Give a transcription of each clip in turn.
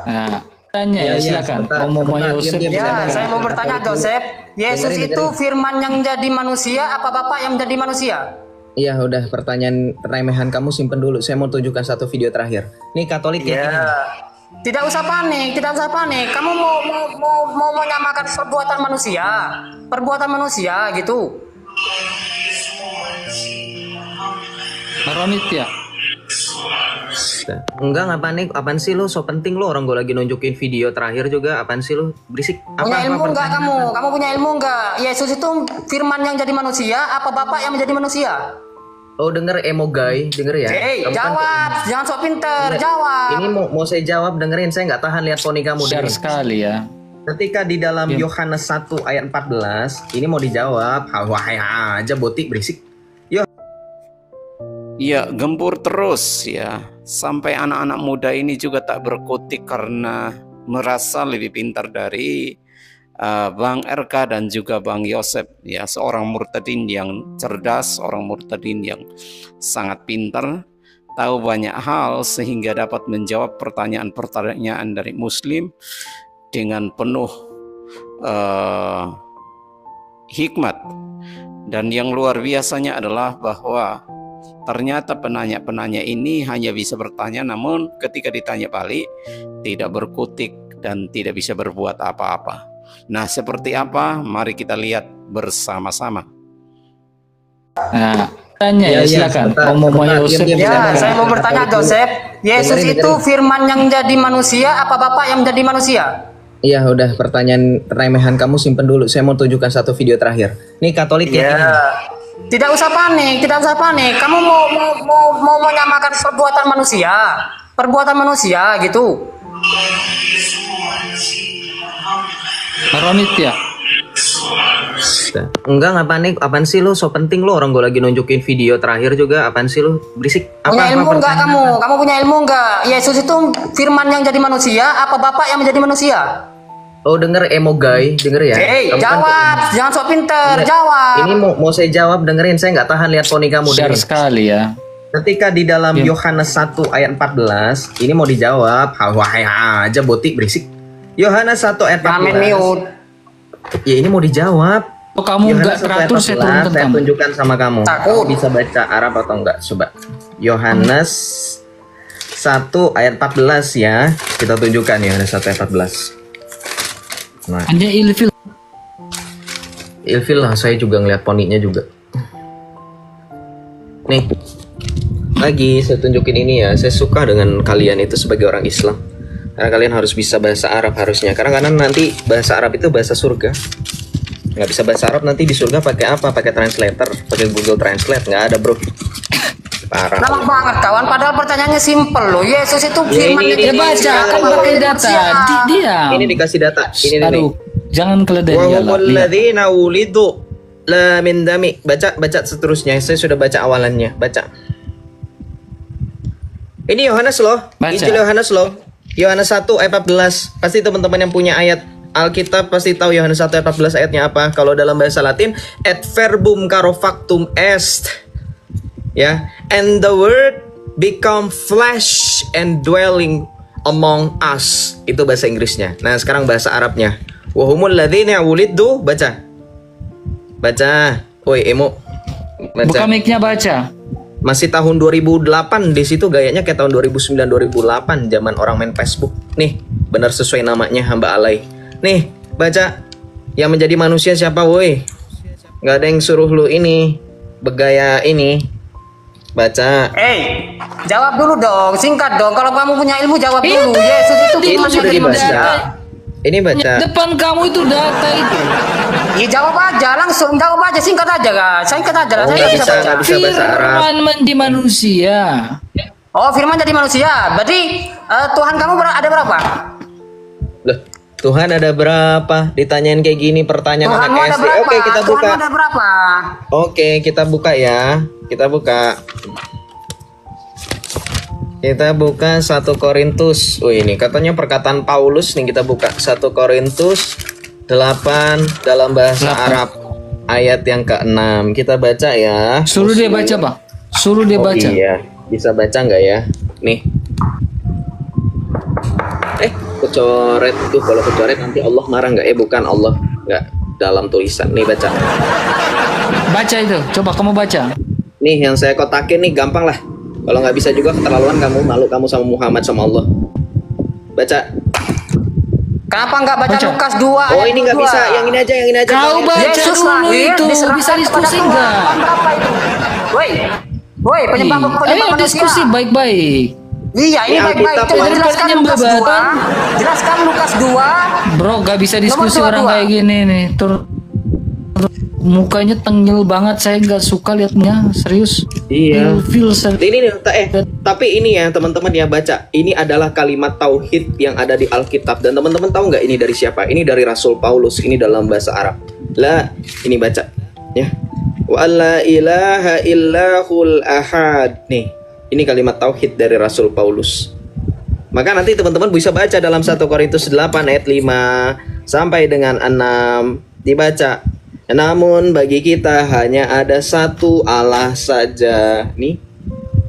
Nah, tanya ya, silakan. Ngomong Yosef. Ya, saya mau bertanya, Joseph. Yesus itu firman yang jadi manusia, apa Bapak yang menjadi manusia? Iya, udah pertanyaan remehan kamu simpen dulu. Saya mau tunjukkan satu video terakhir. Nih Katolik ya. Tidak usah panik, tidak usah panik. Kamu mau menyamakan perbuatan manusia gitu. Ronit ya. Enggak, nggak panik. Apaan sih lu? So penting lu, orang gue lagi nunjukin video terakhir juga. Apaan sih lu? Berisik. Punya ilmu enggak kamu? Kamu punya ilmu enggak? Yesus itu firman yang jadi manusia, apa Bapak yang menjadi manusia? Oh, denger emo guy, denger ya. Jawab, jangan sok pinter, jawab. Ini mau saya jawab, dengerin. Saya nggak tahan lihat poni kamu. Share sekali ya. Ketika di dalam Yohanes 1 ayat 14, ini mau dijawab. Wahai aja botik berisik. Ya, gempur terus ya. Sampai anak-anak muda ini juga tak berkutik karena merasa lebih pintar dari Bang RK dan juga Bang Yosef. Ya, seorang murtadin yang cerdas, seorang murtadin yang sangat pintar, tahu banyak hal sehingga dapat menjawab pertanyaan-pertanyaan dari Muslim dengan penuh hikmat. Dan yang luar biasanya adalah bahwa ternyata penanya-penanya ini hanya bisa bertanya, namun ketika ditanya balik tidak berkutik dan tidak bisa berbuat apa-apa. Nah, seperti apa? Mari kita lihat bersama-sama. Nah, tanya ya, silakan. Ngomong Yosef. Ya, saya mau bertanya, Joseph. Yesus itu firman yang jadi manusia, apa Bapak yang menjadi manusia? Iya, udah pertanyaan remehan kamu simpen dulu. Saya mau tunjukkan satu video terakhir. Nih Katolik ya. Tidak usah panik, tidak usah panik. Kamu mau menyamakan perbuatan manusia gitu. Ronit ya. Enggak, nggak panik. Apaan sih lu? So penting lu, orang gue lagi nunjukin video terakhir juga. Apaan sih lu? Berisik. Punya ilmu enggak kamu? Kamu punya ilmu enggak? Yesus itu firman yang jadi manusia, apa Bapak yang menjadi manusia? Oh, denger emo guy, denger ya. Jawab, jangan sok pinter, jawab. Ini mau saya jawab, dengerin. Saya nggak tahan lihat poni kamu. Share sekali ya. Ketika di dalam Yohanes 1 ayat 14, ini mau dijawab. Wahai aja botik berisik. Yohanes 1 ayat 14. Ya, ini mau dijawab. Oh, kamu nggak teratur, saya tunjukkan sama kamu. Kamu bisa baca Arab atau enggak? Coba. Yohanes 1 ayat 14 ya. Kita tunjukkan Yohanes 1 ayat 14. Nah, hanya ilfil lah, saya juga ngeliat poninya juga. Nih, lagi saya tunjukin ini ya. Saya suka dengan kalian itu sebagai orang Islam, karena kalian harus bisa bahasa Arab harusnya. Karena nanti bahasa Arab itu bahasa surga. Nggak bisa bahasa Arab nanti di surga pakai apa? Pakai translator, pakai Google Translate. Nggak ada bro. Parah. Lama banget kawan, padahal pertanyaannya simple loh. Yesus itu firman dia baca kan pakai data. Dia. Ini dikasih data. Ini aduh, jangan keledai ya. Walladzina wulidu la min dami. Baca seterusnya. Saya sudah baca awalannya. Baca. Ini Yohanes loh. Injil Yohanes loh. Yohanes 1 ayat 14. Pasti teman-teman yang punya ayat Alkitab pasti tahu Yohanes 1 ayat 14 ayatnya apa. Kalau dalam bahasa Latin, et verbum caro factum est. Ya, and the word become flesh and dwelling among us. Itu bahasa Inggrisnya. Nah, sekarang bahasa Arabnya. Wa humul ladzina wulidu. Baca. Woi, emo. Baca. Buka mic-nya, baca. Masih tahun 2008, di situ gayanya kayak tahun 2009 2008, zaman orang main Facebook. Nih, benar sesuai namanya, hamba alay. Nih, baca. Yang menjadi manusia siapa, woi? Gak ada yang suruh lu ini bergaya ini. Baca. Jawab dulu dong, singkat dong. Kalau kamu punya ilmu jawab dulu. Yesus itu firman yang jadi manusia. Ini baca. Depan kamu itu data itu. Ya jawab aja, langsung jawab aja, singkat aja guys. Singkat aja lah, saya bisa baca. Bisa bahasa Arab. Firman menjadi manusia. Oh, firman jadi manusia. Berarti Tuhan kamu ada berapa? Loh, Tuhan ada berapa? Ditanyain kayak gini pertanyaan anak SD. Oke, kita buka. Tuhan ada berapa? Oke, kita buka ya. Kita buka 1 Korintus. Ini katanya perkataan Paulus nih, kita buka 1 Korintus 8 dalam bahasa Arab ayat yang ke-6. Kita baca ya. Suruh dia baca, Bang. Suruh dia baca. Iya, bisa baca nggak ya? Nih. Kecoret tuh, kalau kecoret nanti Allah marah nggak? Bukan, Allah nggak dalam tulisan. Nih baca. Baca itu. Coba kamu baca. Nih yang saya kotakin nih, gampang lah. Kalau nggak bisa juga keterlaluan kamu, malu kamu sama Muhammad sama Allah. Baca. Kenapa nggak baca Baca. Lukas 2 Oh ayat ini nggak 2? bisa, yang ini aja, yang ini aja. Kau baca Yesus dulu lahir itu. diserahkan Bisa kepada diskusi Tuhan. nggak? Tahun berapa itu? Woi, penyembah Ayo manusia. diskusi baik-baik. Iya, ini Ini baik-baik. Alkitab, Coba ya. jelaskan Nyembah Lukas 2. Batan. Jelaskan Lukas 2. Bro, gak bisa diskusi Nomor orang 22. kayak gini nih. Mukanya tengil banget, saya nggak suka liatnya, serius. Iya. Feel serius. Ini nih, tapi ini ya teman-teman ya, baca. Ini adalah kalimat tauhid yang ada di Alkitab, dan teman-teman tahu nggak ini dari siapa? Ini dari Rasul Paulus. Ini dalam bahasa Arab. Lah, ini baca ya. Wa la ilaha illahul ahad. Nih, ini kalimat tauhid dari Rasul Paulus. Maka nanti teman-teman bisa baca dalam 1 Korintus 8 ayat 5 sampai dengan 6. Dibaca. Namun bagi kita hanya ada satu Allah saja. Nih,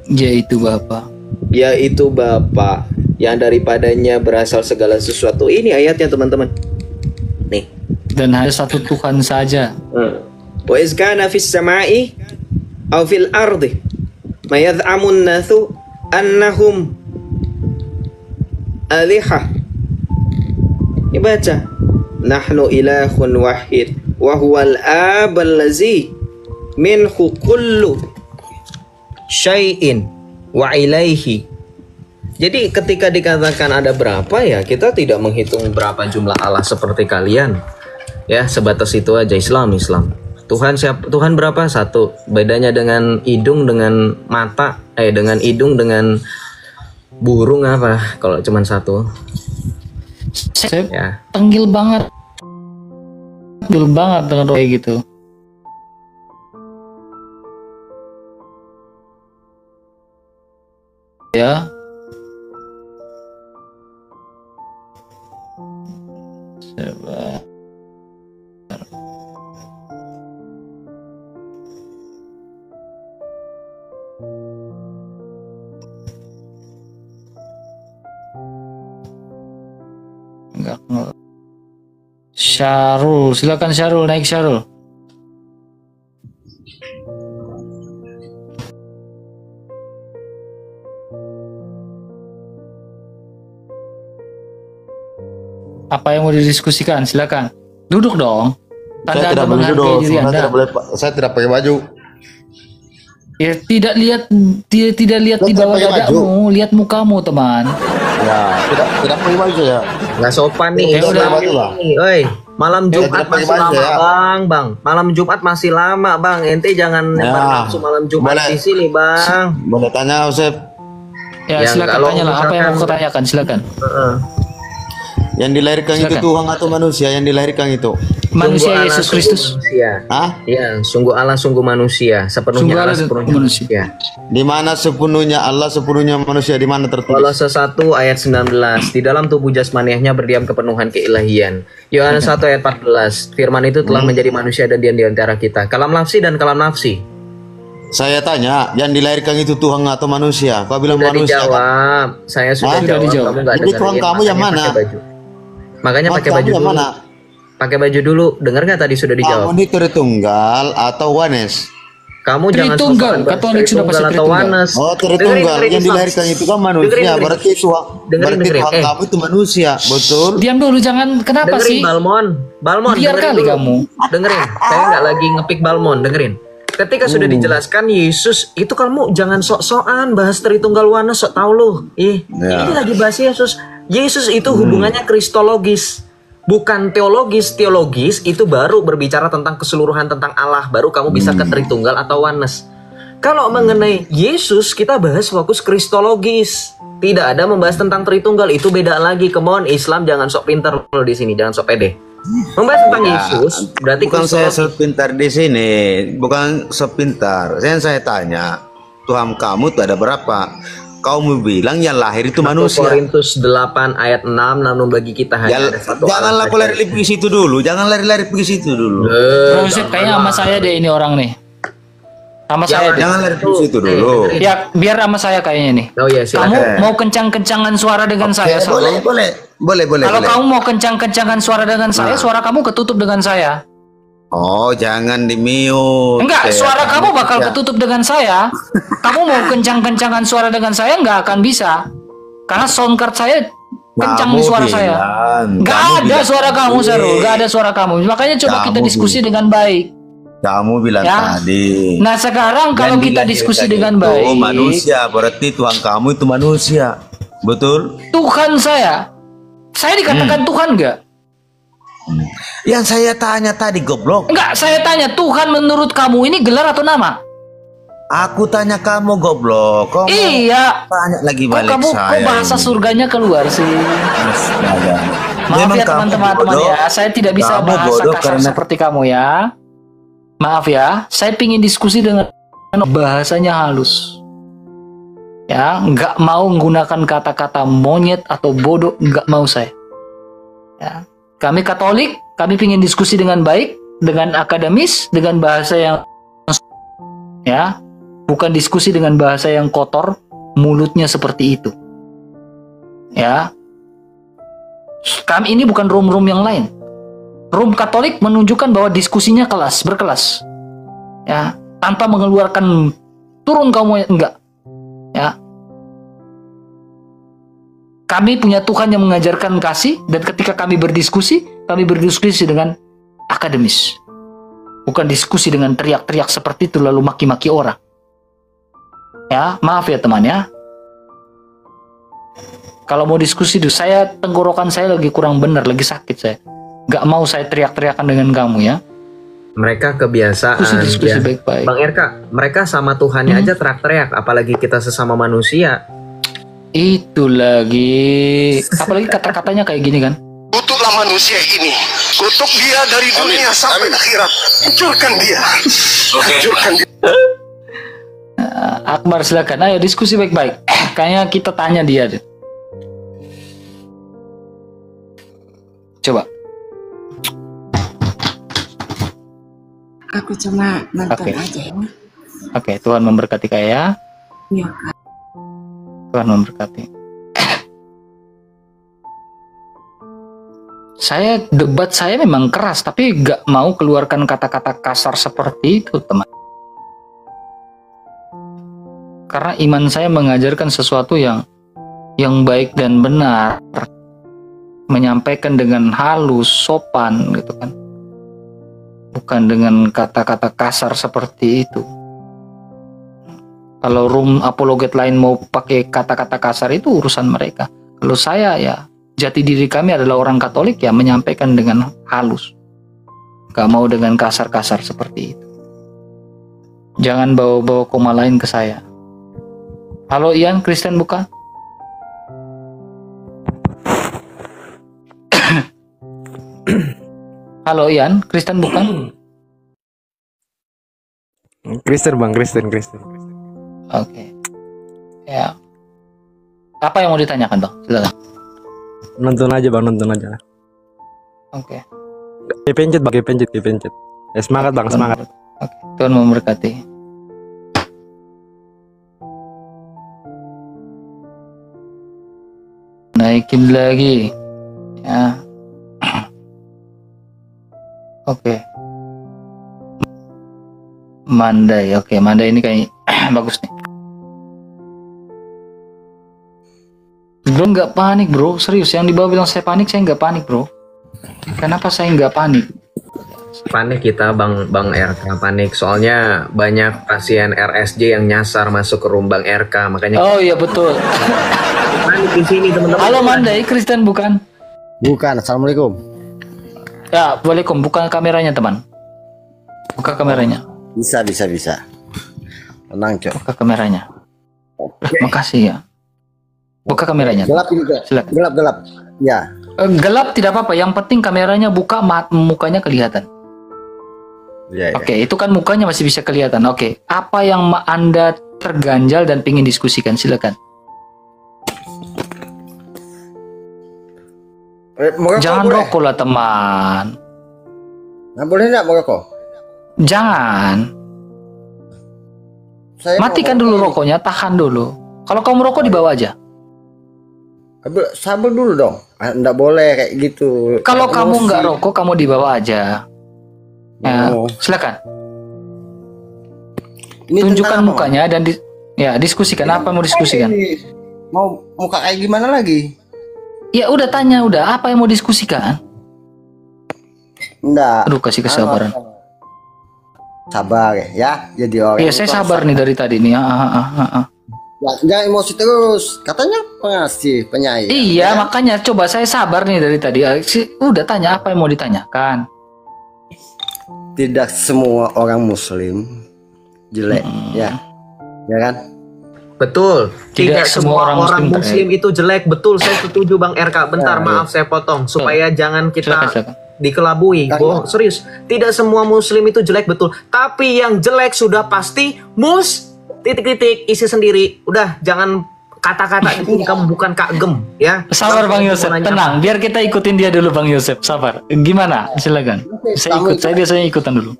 Yaitu Bapa. yaitu Bapa, yang daripadanya berasal segala sesuatu. Ini ayatnya teman-teman. Nih. Dan hanya satu Tuhan saja. Wa iz kana fis sama'i aw fil ardi ma yad'amun nathu annahum alihah. Dibaca. Nahnu ilahun wahid wa huwal abal ladzi minhu kullu syai'in wa ilaihi. Jadi ketika dikatakan ada berapa ya, kita tidak menghitung berapa jumlah Allah seperti kalian. Ya, sebatas itu aja. Islam. Tuhan siapa? Tuhan berapa? Satu. Bedanya dengan hidung dengan mata, dengan hidung dengan burung apa? Kalau cuma satu. Saya Ya. tengil banget. Tengil banget dengan kayak gitu. Ya. Coba. Enggak. Syarul, silakan Syarul, naik Syarul. Apa yang mau didiskusikan? Silakan. Duduk dong. Saya tidak boleh duduk. Saya tidak pakai baju. Ya, tidak lihat di bawah pakai dadamu, lihat mukamu, teman. Ya, tidak pakai baju ya. Nggak sopan nih. Ya udah. Baju lah. Oi, malam Jumat tidak pakai masih baju lama, ya. Bang. Malam Jumat masih lama, Bang. Ente jangan nebar nafsu malam Jumat boleh. di sini, Bang. Boleh tanya Usep, Ya, Ya, silakan kalau tanyalah apa yang mau misalkan- kau tanyakan, silakan. Heeh. yang dilahirkan itu Silakan. Tuhan atau manusia yang dilahirkan itu? Manusia Sungguh Allah, Yesus sungguh Kristus. manusia. Hah? Ya, sungguh Allah, sungguh manusia. Sepenuhnya Sungguh Allah, Allah dan sepenuhnya manusia. manusia. Di mana sepenuhnya Allah, sepenuhnya manusia, di mana tertulis? Kolose 1 ayat 19. Di dalam tubuh jasmaniahnya berdiam kepenuhan keilahian. Yohanes 1 ayat 14. Firman itu telah menjadi manusia dan diam di antara kita. Kalam nafsi dan kalam nafsi. Saya tanya, yang dilahirkan itu Tuhan atau manusia? Kau bilang Sudah manusia. Kan? dijawab. Saya sudah Hah? jawab. dijawab. Kamu nggak Jadi dengerin. Tuhan kamu yang Makanya mana? pakai baju. Makanya Tuhan pakai kamu baju yang dulu. mana? Pakai baju dulu. Dengar nggak tadi sudah dijawab? Kamu ini Tritunggal atau Wanes? Kamu jangan Tritunggal. sosokan Katolik sudah pasti atau Tritunggal. Wanes. Oh, Dengerin, Tritunggal. dengerin, Yang Islam. dilahirkan itu kan manusia. Dengerin. Berarti Tuhan, Dengerin. Tuhan kamu itu manusia, betul? Diam dulu, jangan. Kenapa Dengerin sih? Balmon. Biar dengerin kali dulu. kamu. Dengerin. Saya nggak lagi ngepick Balmon. Dengerin. Ketika sudah dijelaskan Yesus, itu kamu jangan sok-sokan bahas Tritunggal Wanes, sok tahu lu. Ya. Ini lagi bahas Yesus. Yesus itu hubungannya kristologis, bukan teologis. Teologis itu baru berbicara tentang keseluruhan tentang Allah, baru kamu bisa ke Tritunggal atau Wanes. Kalau mengenai Yesus, kita bahas fokus kristologis. Tidak ada membahas tentang Tritunggal, itu beda lagi. Come on, Islam jangan sok pintar lo di sini, jangan sok pede. Membahas tentang Yesus berarti Bukan saya kristologis. sepintar di sini, bukan sepintar. Saya tanya, Tuhan kamu tuh ada berapa? Kau mau bilang yang lahir itu 1 manusia. Korintus 8 ayat 6, namun bagi kita hanya ada satu Janganlah Allah kau saja. lari pergi situ dulu. Jangan lari-lari pergi situ dulu. Bro Yosep, kayaknya sama saya deh ini orang nih. Sama saya deh. Jangan lari pergi situ dulu. Ya, biar sama saya kayaknya nih. Oh iya, Kamu silakan. mau kencang-kencangan suara dengan saya, Boleh, Sal? boleh. Boleh. Kalau kamu mau kencang-kencangan suara dengan saya, suara kamu ketutup dengan saya. Oh, jangan di-mute. Enggak, suara kamu bakal ketutup dengan saya. Kamu mau kencang-kencangan suara dengan saya nggak akan bisa. Karena sound card saya kencang di suara saya. Nggak ada suara kamu, Sarul. Nggak ada suara kamu. Makanya coba kita diskusi dengan baik. Kamu bilang tadi. Nah, sekarang kalau kita diskusi dengan baik. Manusia, berarti Tuhan kamu itu manusia. Betul? Tuhan saya dikatakan Tuhan nggak? Yang saya tanya tadi, goblok. Enggak, saya tanya, Tuhan menurut kamu ini gelar atau nama? Aku tanya kamu, goblok. Kamu iya. tanya lagi balik kamu, saya. Kok bahasa surganya keluar sih? Maaf ya teman-teman ya, saya tidak bisa bahasa kasar seperti kamu ya. Maaf ya, saya pingin diskusi dengan bahasanya halus. Ya, nggak mau menggunakan kata-kata monyet atau bodoh, nggak mau saya. Ya. Kami Katolik, kami ingin diskusi dengan baik, dengan akademis, dengan bahasa yang ya, bukan diskusi dengan bahasa yang kotor, mulutnya seperti itu. Ya. Kami ini bukan room-room yang lain. Room Katolik menunjukkan bahwa diskusinya berkelas. Ya, tanpa mengeluarkan turun kamu enggak. Ya. Kami punya Tuhan yang mengajarkan kasih, dan ketika kami berdiskusi dengan akademis. Bukan diskusi dengan teriak-teriak seperti itu lalu maki-maki orang. Ya, maaf ya teman ya. Kalau mau diskusi itu, tenggorokan saya lagi kurang benar, lagi sakit saya. Gak mau saya teriak-teriakan dengan kamu ya. Mereka kebiasaan. Diskusi ya. baik-baik. Bang RK, mereka sama Tuhannya aja teriak-teriak, apalagi kita sesama manusia. Itu lagi, apalagi kata-katanya kayak gini kan. Kutuklah manusia ini, kutuk dia dari dunia sampai akhirat. Hancurkan dia. Hancurkan dia. Akbar silakan, ayo diskusi baik-baik. Kayaknya kita tanya dia deh. Coba. Aku cuma nonton aja ya. Oke, Tuhan memberkati Kak. Iya. Tuhan memberkati. Debat saya memang keras, tapi gak mau keluarkan kata-kata kasar seperti itu, teman. Karena iman saya mengajarkan sesuatu yang baik dan benar, menyampaikan dengan halus, sopan, gitu kan. Bukan dengan kata-kata kasar seperti itu. Kalau room apologet lain mau pakai kata-kata kasar itu urusan mereka. Kalau saya ya, jati diri kami adalah orang Katolik ya, menyampaikan dengan halus. Gak mau dengan kasar-kasar seperti itu. Jangan bawa-bawa koma lain ke saya. Halo Ian, Kristen bukan? Halo Ian, Kristen bukan? Kristen bang, Kristen. Oke. Ya. Apa yang mau ditanyakan bang? Silakan. Nonton aja bang, nonton aja. Oke. Kepencet bang, kepencet. Semangat bang, semangat. Oke. Tuhan memberkati. Naikin lagi. Ya. Oke. Mandai, oke. Mandai ini kayak bagus nih. Bro nggak panik bro, serius. Yang di bawah bilang saya panik, saya nggak panik bro. Kenapa saya nggak panik? Panik kita bang RK, panik soalnya banyak pasien RSJ yang nyasar masuk ke room bang RK, makanya. Oh iya betul. Panik di sini teman-teman. Halo Mandai, Kristen bukan? Bukan. Assalamualaikum. Ya, waalaikum. Buka kameranya teman. Buka kameranya. Bisa. Tenang cok. Buka kameranya. Makasih ya. Buka kameranya. Gelap ini cok. Silakan. Gelap. Ya. Gelap tidak apa-apa. Yang penting kameranya buka, mukanya kelihatan. Ya. Oke, itu kan mukanya masih bisa kelihatan. Oke, apa yang Anda terganjal dan ingin diskusikan? Silakan. Jangan rokok lah teman. Nggak boleh nggak merokok? Jangan. Matikan dulu rokoknya, tahan dulu. Kalau kamu merokok dibawa aja. Sabar dulu dong. Nggak boleh kayak gitu. Kalau kamu nggak rokok, kamu dibawa aja. Ya, silakan. Ini tunjukkan mukanya dan diskusikan. Apa mau diskusikan? Mau muka kayak gimana lagi? Ya udah tanya, udah apa yang mau diskusikan? Enggak. Aduh, kasih kesabaran. Sabar ya, jadi orang. Iya, saya sabar nih dari tadi nih. Jangan emosi terus. Katanya pengasih, penyayang. Iya, makanya coba saya sabar nih dari tadi. Udah tanya apa yang mau ditanyakan. Tidak semua orang muslim jelek, ya kan? Betul. Tidak semua orang muslim itu jelek. Betul, saya setuju Bang RK. Bentar, maaf saya potong supaya jangan kita dikelabui. Serius, tidak semua muslim itu jelek, betul. Tapi yang jelek sudah pasti titik-titik isi sendiri. Udah, jangan kata-kata itu kamu bukan Kak Gem, ya. Sabar Bang Yosep, tenang. Biar kita ikutin dia dulu Bang Yosep. Sabar. Gimana? Silakan. Saya biasanya ikutan dulu.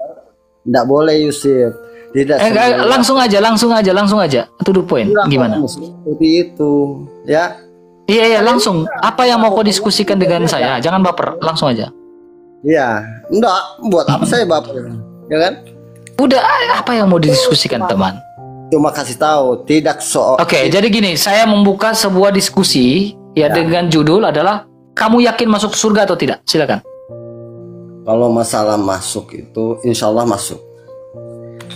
Tidak boleh Yusuf. Tidak. Langsung aja. To the point. Gimana? Seperti itu, ya. Iya, langsung. Apa yang mau kau diskusikan dengan saya? Jangan baper, langsung aja. Iya, enggak. Buat apa saya baper? Ya kan? Udah, apa yang mau didiskusikan teman? Cuma kasih tahu, tidak soal. Oke, jadi gini, saya membuka sebuah diskusi ya dengan judul adalah kamu yakin masuk surga atau tidak? Silakan. Kalau masalah masuk itu, insya Allah masuk.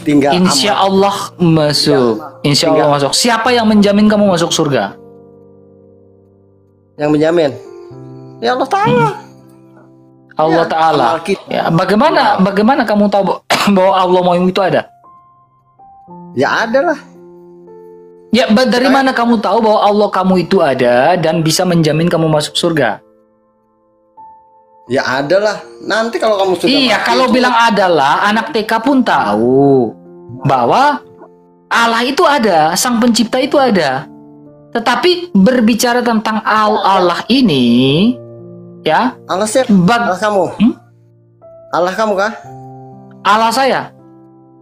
Tinggal insya Allah masuk. Insya Allah masuk. Siapa yang menjamin kamu masuk surga? Yang menjamin? Ya Allah Ta'ala. Allah Ta'ala. Ya, bagaimana kamu tahu bahwa Allah mau itu ada? Ya ada lah. Ya, dari mana kamu tahu bahwa Allah kamu itu ada dan bisa menjamin kamu masuk surga? Ya ada lah. Nanti kalau kamu sudah iya, kalau bilang adalah anak TK pun tahu bahwa Allah itu ada, Sang Pencipta itu ada. Tetapi berbicara tentang Allah ini, ya. Allah siapa? Allah kamu. Allah kamu kah? Allah saya.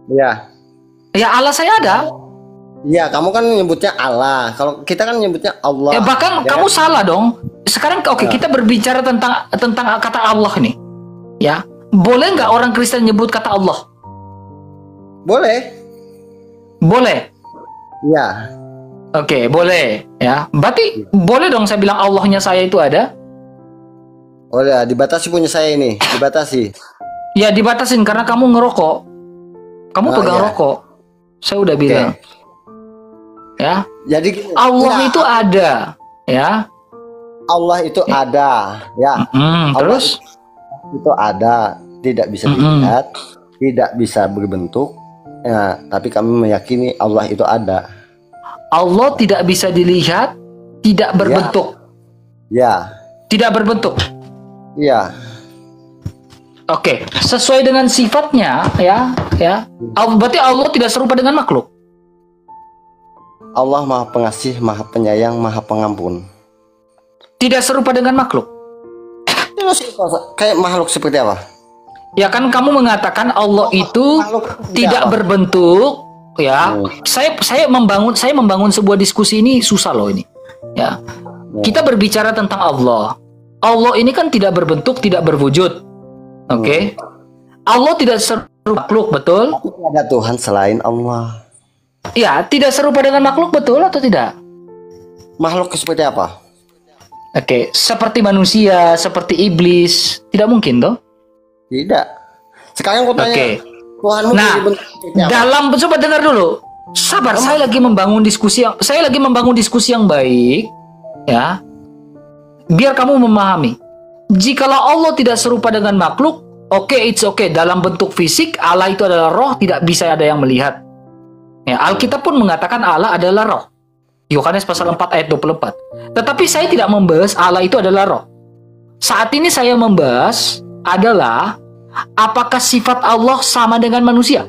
Ya. Ya Allah saya ada. Iya, kamu kan nyebutnya Allah. Kalau kita kan nyebutnya Allah. Ya bahkan ya, kamu salah dong. Sekarang kita berbicara tentang kata Allah nih. Ya, boleh nggak orang Kristen nyebut kata Allah? Boleh. Boleh. Ya. Oke, boleh. Ya, berarti boleh dong saya bilang Allahnya saya itu ada? Oh ya, dibatasi punya saya ini, dibatasi. Ya dibatasin karena kamu ngerokok. Kamu pegang rokok. Saya udah bilang. Ya. Jadi Allah itu ada, ya. Allah itu ada, ya. Terus itu ada, tidak bisa dilihat, tidak bisa berbentuk. Ya, tapi kami meyakini Allah itu ada. Allah tidak bisa dilihat, tidak berbentuk. Ya. Tidak berbentuk. Ya. Oke, sesuai dengan sifatnya, ya. Berarti Allah tidak serupa dengan makhluk. Allah Maha Pengasih, Maha Penyayang, Maha Pengampun. Tidak serupa dengan makhluk. Kayak makhluk seperti apa? Ya kan kamu mengatakan Allah itu tidak berbentuk, ya. Saya membangun sebuah diskusi ini susah loh ini. Ya. Kita berbicara tentang Allah. Allah ini kan tidak berbentuk, tidak berwujud. Oke. Allah tidak serupa makhluk, betul? Tidak ada Tuhan selain Allah. Ya, tidak serupa dengan makhluk, betul atau tidak? Makhluk seperti apa? Oke, seperti manusia, seperti iblis, tidak mungkin toh? Tidak. Sekarang aku tanya, Tuhanmu berbentuk seperti apa? Coba dengar dulu. Sabar, saya lagi membangun diskusi yang baik, ya. Biar kamu memahami. Jikalau Allah tidak serupa dengan makhluk, it's okay. Dalam bentuk fisik, Allah itu adalah roh, tidak bisa ada yang melihat. Ya, Alkitab pun mengatakan Allah adalah roh. Yohanes pasal 4 ayat 24. Tetapi saya tidak membahas Allah itu adalah roh. Saat ini saya membahas adalah apakah sifat Allah sama dengan manusia?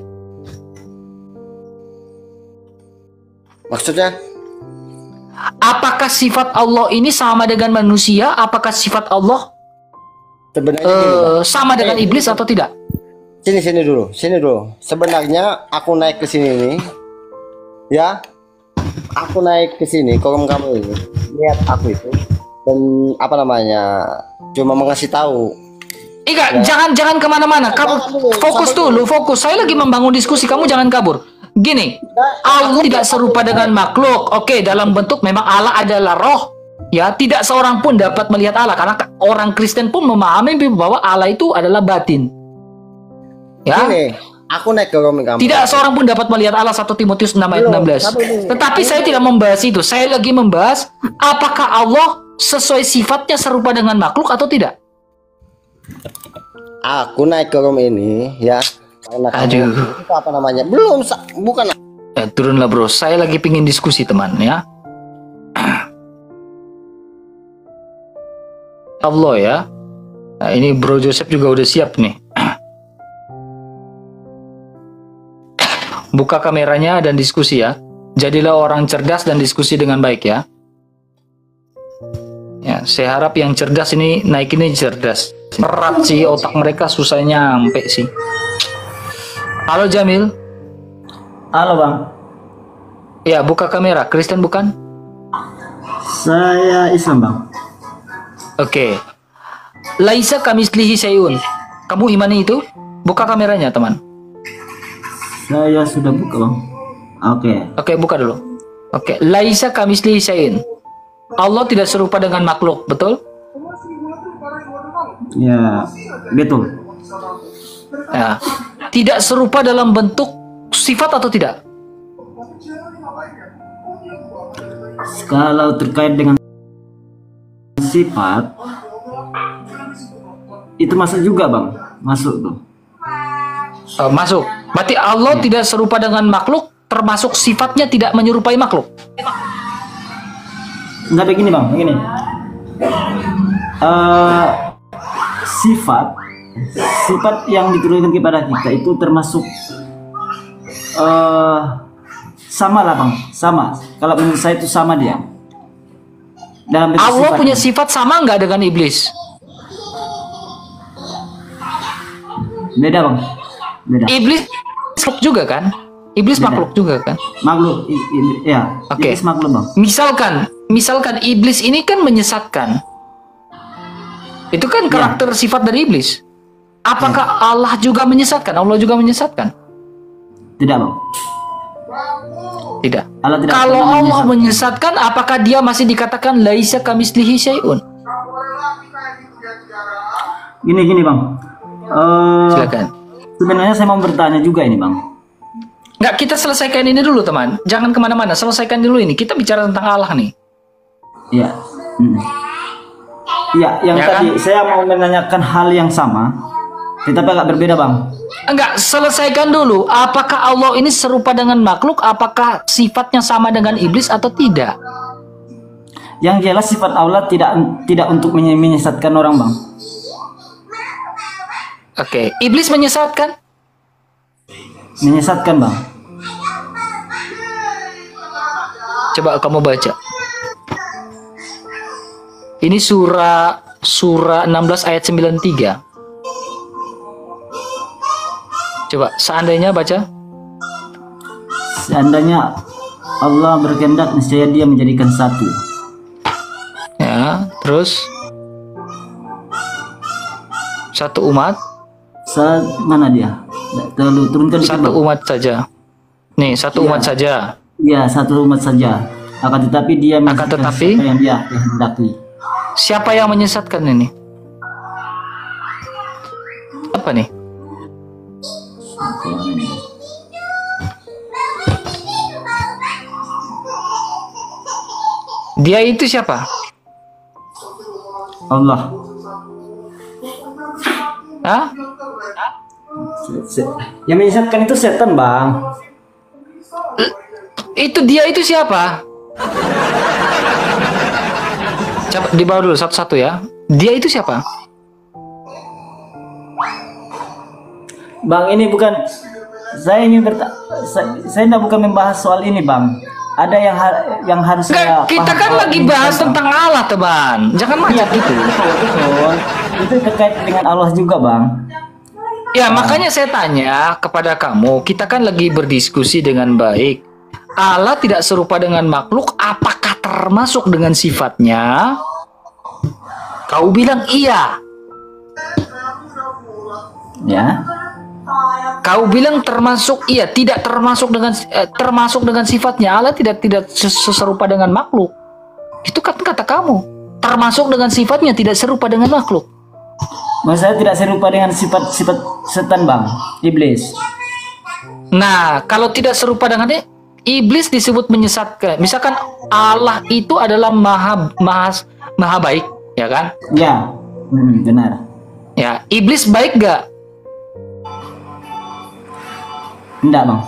Maksudnya? Apakah sifat Allah ini sama dengan manusia? Apakah sifat Allah sama dengan iblis atau tidak? Sini dulu. Sebenarnya aku naik ke sini nih, ya. Aku naik ke sini, kolom kamu ini. Lihat aku itu. dan apa namanya, cuma mengasih tahu. Enggak, jangan kemana-mana. Kamu fokus dulu, fokus. Saya lagi membangun diskusi, kamu jangan kabur. Gini, Allah tidak serupa dengan makhluk. Oke, dalam bentuk memang Allah adalah roh. Ya, tidak seorang pun dapat melihat Allah karena orang Kristen pun memahami bahwa Allah itu adalah batin. Ya. Gini, aku naik ke komik kamu. Tidak seorang pun dapat melihat Allah, 1 Timotius 6 ayat 16. Tetapi saya tidak membahas itu. Saya lagi membahas apakah Allah sesuai sifatnya serupa dengan makhluk atau tidak. Aku naik ke room ini ya. Karena Aduh. itu apa namanya? Belum, bukan. Turunlah bro, saya lagi pingin diskusi teman ya. Allah ya. Nah, ini Bro Joseph juga udah siap nih. Buka kameranya dan diskusi ya. Jadilah orang cerdas dan diskusi dengan baik ya. Ya, saya harap yang cerdas ini naik ini cerdas. Berat sih otak mereka, susah nyampe sih. Halo Jamil. Halo Bang. Ya, buka kamera. Kristen bukan? Saya Islam Bang. Oke. Laisa kamislihi syai'un. Kamu imani itu? Buka kameranya teman. Saya sudah buka Bang. Oke, buka dulu. Oke. Laisa kamislihi syai'un. Allah tidak serupa dengan makhluk, betul? Ya, betul. Ya. Tidak serupa dalam bentuk sifat atau tidak? Kalau terkait dengan sifat itu masuk juga Bang, masuk tuh. Masuk. Berarti Allah tidak serupa dengan makhluk, termasuk sifatnya tidak menyerupai makhluk. Enggak begini Bang, begini. Sifat yang diturunkan kepada kita itu termasuk sama lah Bang, sama. Kalau menurut saya itu sama dia. Dalam Allah punya sifat sama nggak dengan iblis? Beda Bang, beda. Iblis makhluk juga kan? Iblis Beda. makhluk juga kan? Makhluk, ya. Oke. Iblis makhluk Bang. Misalkan iblis ini kan menyesatkan. Itu kan karakter sifat dari iblis. Apakah Allah juga menyesatkan? Allah juga menyesatkan? Tidak Bang. Tidak. Allah tidak Kalau pernah Allah menyesatkan, apakah dia masih dikatakan laisa kamislihi syai'un? Gini Bang. Silakan. Sebenarnya saya mau bertanya juga ini Bang. Nggak, kita selesaikan ini dulu teman. Jangan kemana-mana, selesaikan dulu ini. Kita bicara tentang Allah nih. Iya. Iya, yang Ya tadi kan? saya mau menanyakan hal yang sama, tetapi agak berbeda Bang. Enggak, selesaikan dulu. Apakah Allah ini serupa dengan makhluk? Apakah sifatnya sama dengan iblis atau tidak? Yang jelas sifat Allah tidak untuk menyesatkan orang Bang. Oke, iblis menyesatkan? Menyesatkan Bang. Coba kamu baca. Ini surah 16 ayat 93. Coba seandainya baca. Seandainya Allah berkehendak, niscaya Dia menjadikan satu. Ya, terus satu umat. Mana dia? Terlalu turunkan dikit, Satu Bang. umat saja. Nih, satu Iya. umat saja. Iya, satu umat saja. Akan tetapi Dia menjadikan siapa yang Dia kehendaki. Siapa yang menyesatkan ini? Apa nih? Dia itu siapa? Allah. Hah? Yang menyesatkan itu setan Bang. Itu dia itu siapa? Coba di bawah dulu satu-satu ya. Dia itu siapa? Bang, ini bukan saya ingin saya tidak bukan membahas soal ini Bang. Ada yang harus saya Kita paham kan soal lagi ini, bahas Bang. tentang Allah teman. Jangan macam itu. Betul. Itu terkait dengan Allah juga Bang. Ya makanya saya tanya kepada kamu. Kita kan lagi berdiskusi dengan baik. Allah tidak serupa dengan makhluk. Apakah termasuk dengan sifatnya? Kau bilang iya. Ya. Kau bilang termasuk iya, tidak termasuk dengan sifatnya. Allah tidak serupa dengan makhluk. Itu kan kata kamu. Termasuk dengan sifatnya, tidak serupa dengan makhluk. Maksud saya tidak serupa dengan sifat setan, Bang. Iblis. Nah, kalau tidak serupa dengan iblis disebut menyesatkan. Misalkan Allah itu adalah maha baik, ya kan? Ya, benar. Ya, iblis baik gak? Enggak, Bang.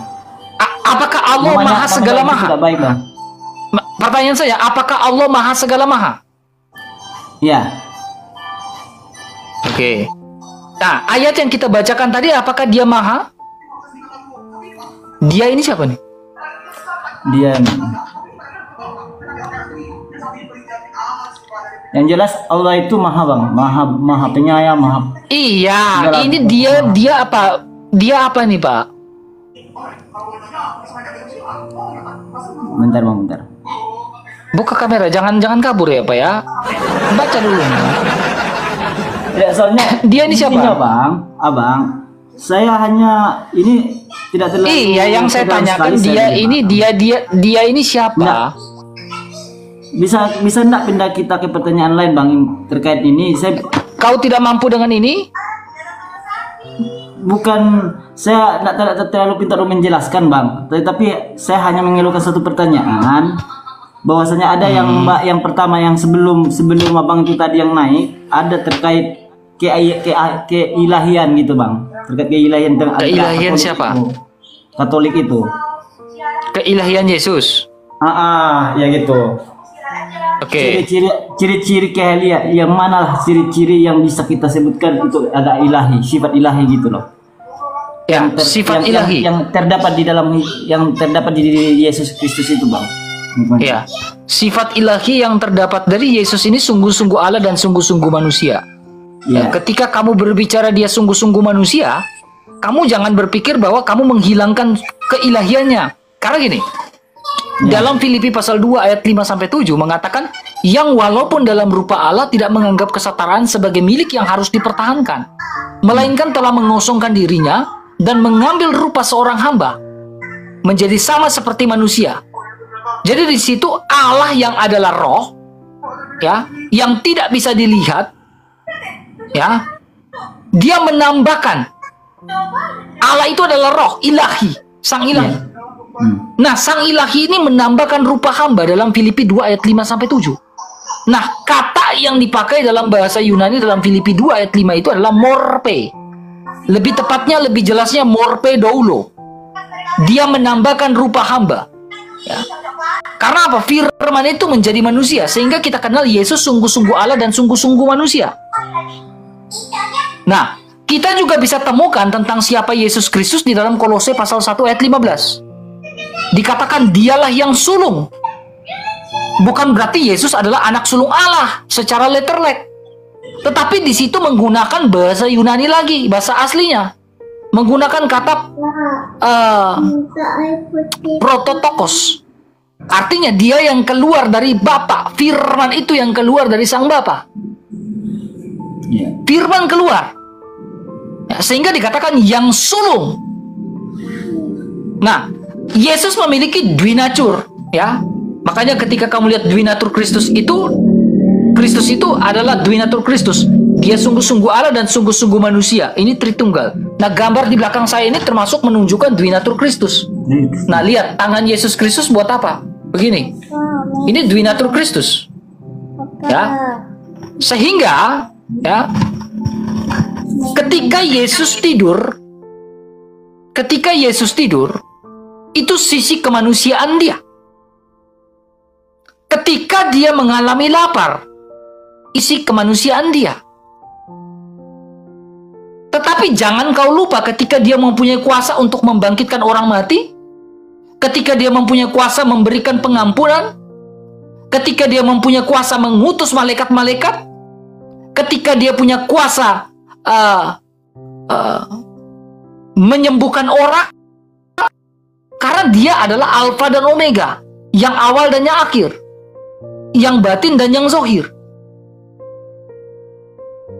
Apakah Allah maha segala maha? Tidak baik, Bang. Pertanyaan saya, apakah Allah maha segala maha? Ya. Oke. Nah, ayat yang kita bacakan tadi, apakah dia maha? Dia ini siapa nih? Dia. Yang jelas Allah itu maha, Bang. Maha penyayang, maha. Iya, ini dia apa? Dia apa nih, Pak? Bentar, Bang, bentar. Buka kamera, jangan kabur ya, Pak ya. Baca dulu. Ya, soalnya dia ini siapa? Bang, Abang. Saya hanya ini tidak terlalu. Iya, yang saya tanyakan dia ini siapa? Nah, bisa enggak pindah kita ke pertanyaan lain, Bang, terkait ini? Kau tidak mampu dengan ini? Bukan, saya tidak terlalu pintar menjelaskan, Bang. Tapi saya hanya mengeluhkan satu pertanyaan. Bahwasanya ada yang pertama yang sebelum Abang itu tadi yang naik, ada terkait keilahian gitu, Bang. Terkait keilahian. Keilahian siapa? Katolik itu. Keilahian Yesus. Ya gitu. Oke. Ciri-ciri keilahian yang mana lah ciri-ciri yang bisa kita sebutkan itu ada ilahi, sifat ilahi gitu loh. Ya, sifat ilahi yang terdapat di diri Yesus Kristus itu, Bang. Ya, sifat ilahi yang terdapat dari Yesus ini sungguh-sungguh Allah dan sungguh-sungguh manusia. Ya. Ketika kamu berbicara dia sungguh-sungguh manusia, kamu jangan berpikir bahwa kamu menghilangkan keilahiannya. Karena gini, dalam Filipi pasal 2 ayat 5-7 mengatakan, yang walaupun dalam rupa Allah tidak menganggap kesetaraan sebagai milik yang harus dipertahankan, melainkan telah mengosongkan dirinya dan mengambil rupa seorang hamba, menjadi sama seperti manusia. Jadi di situ Allah yang adalah roh, ya, yang tidak bisa dilihat, ya, dia menambahkan. Allah itu adalah roh, ilahi, sang ilahi. Nah, sang ilahi ini menambahkan rupa hamba dalam Filipi 2 ayat 5-7. Nah, kata yang dipakai dalam bahasa Yunani dalam Filipi 2 ayat 5 itu adalah morpe. Lebih tepatnya, lebih jelasnya morpe doulo. Dia menambahkan rupa hamba. Ya. Karena apa? Firman itu menjadi manusia, sehingga kita kenal Yesus sungguh-sungguh Allah dan sungguh-sungguh manusia. Nah, kita juga bisa temukan tentang siapa Yesus Kristus di dalam Kolose pasal 1 ayat 15. Dikatakan dialah yang sulung. Bukan berarti Yesus adalah anak sulung Allah secara letterlek. Tetapi di situ menggunakan bahasa Yunani lagi, bahasa aslinya. Menggunakan kata prototokos. Artinya dia yang keluar dari Bapa. Firman itu yang keluar dari sang Bapa. Firman keluar. Ya, sehingga dikatakan yang sulung. Nah, Yesus memiliki dwinatur, ya. Makanya ketika kamu lihat dwinatur Kristus itu adalah dwinatur Kristus. Dia sungguh-sungguh Allah dan sungguh-sungguh manusia. Ini Tritunggal. Nah, gambar di belakang saya ini termasuk menunjukkan dwinatur Kristus. Nah, lihat tangan Yesus Kristus buat apa? Begini. Ini dwinatur Kristus. Ya. Sehingga, ya, ketika Yesus tidur, itu sisi kemanusiaan dia. Ketika dia mengalami lapar, isi kemanusiaan dia. Tetapi jangan kau lupa ketika dia mempunyai kuasa untuk membangkitkan orang mati, ketika dia mempunyai kuasa memberikan pengampunan, ketika dia mempunyai kuasa mengutus malaikat-malaikat, ketika dia punya kuasa menyembuhkan orang, karena dia adalah Alfa dan Omega, yang awal dan yang akhir, yang batin dan yang zohir.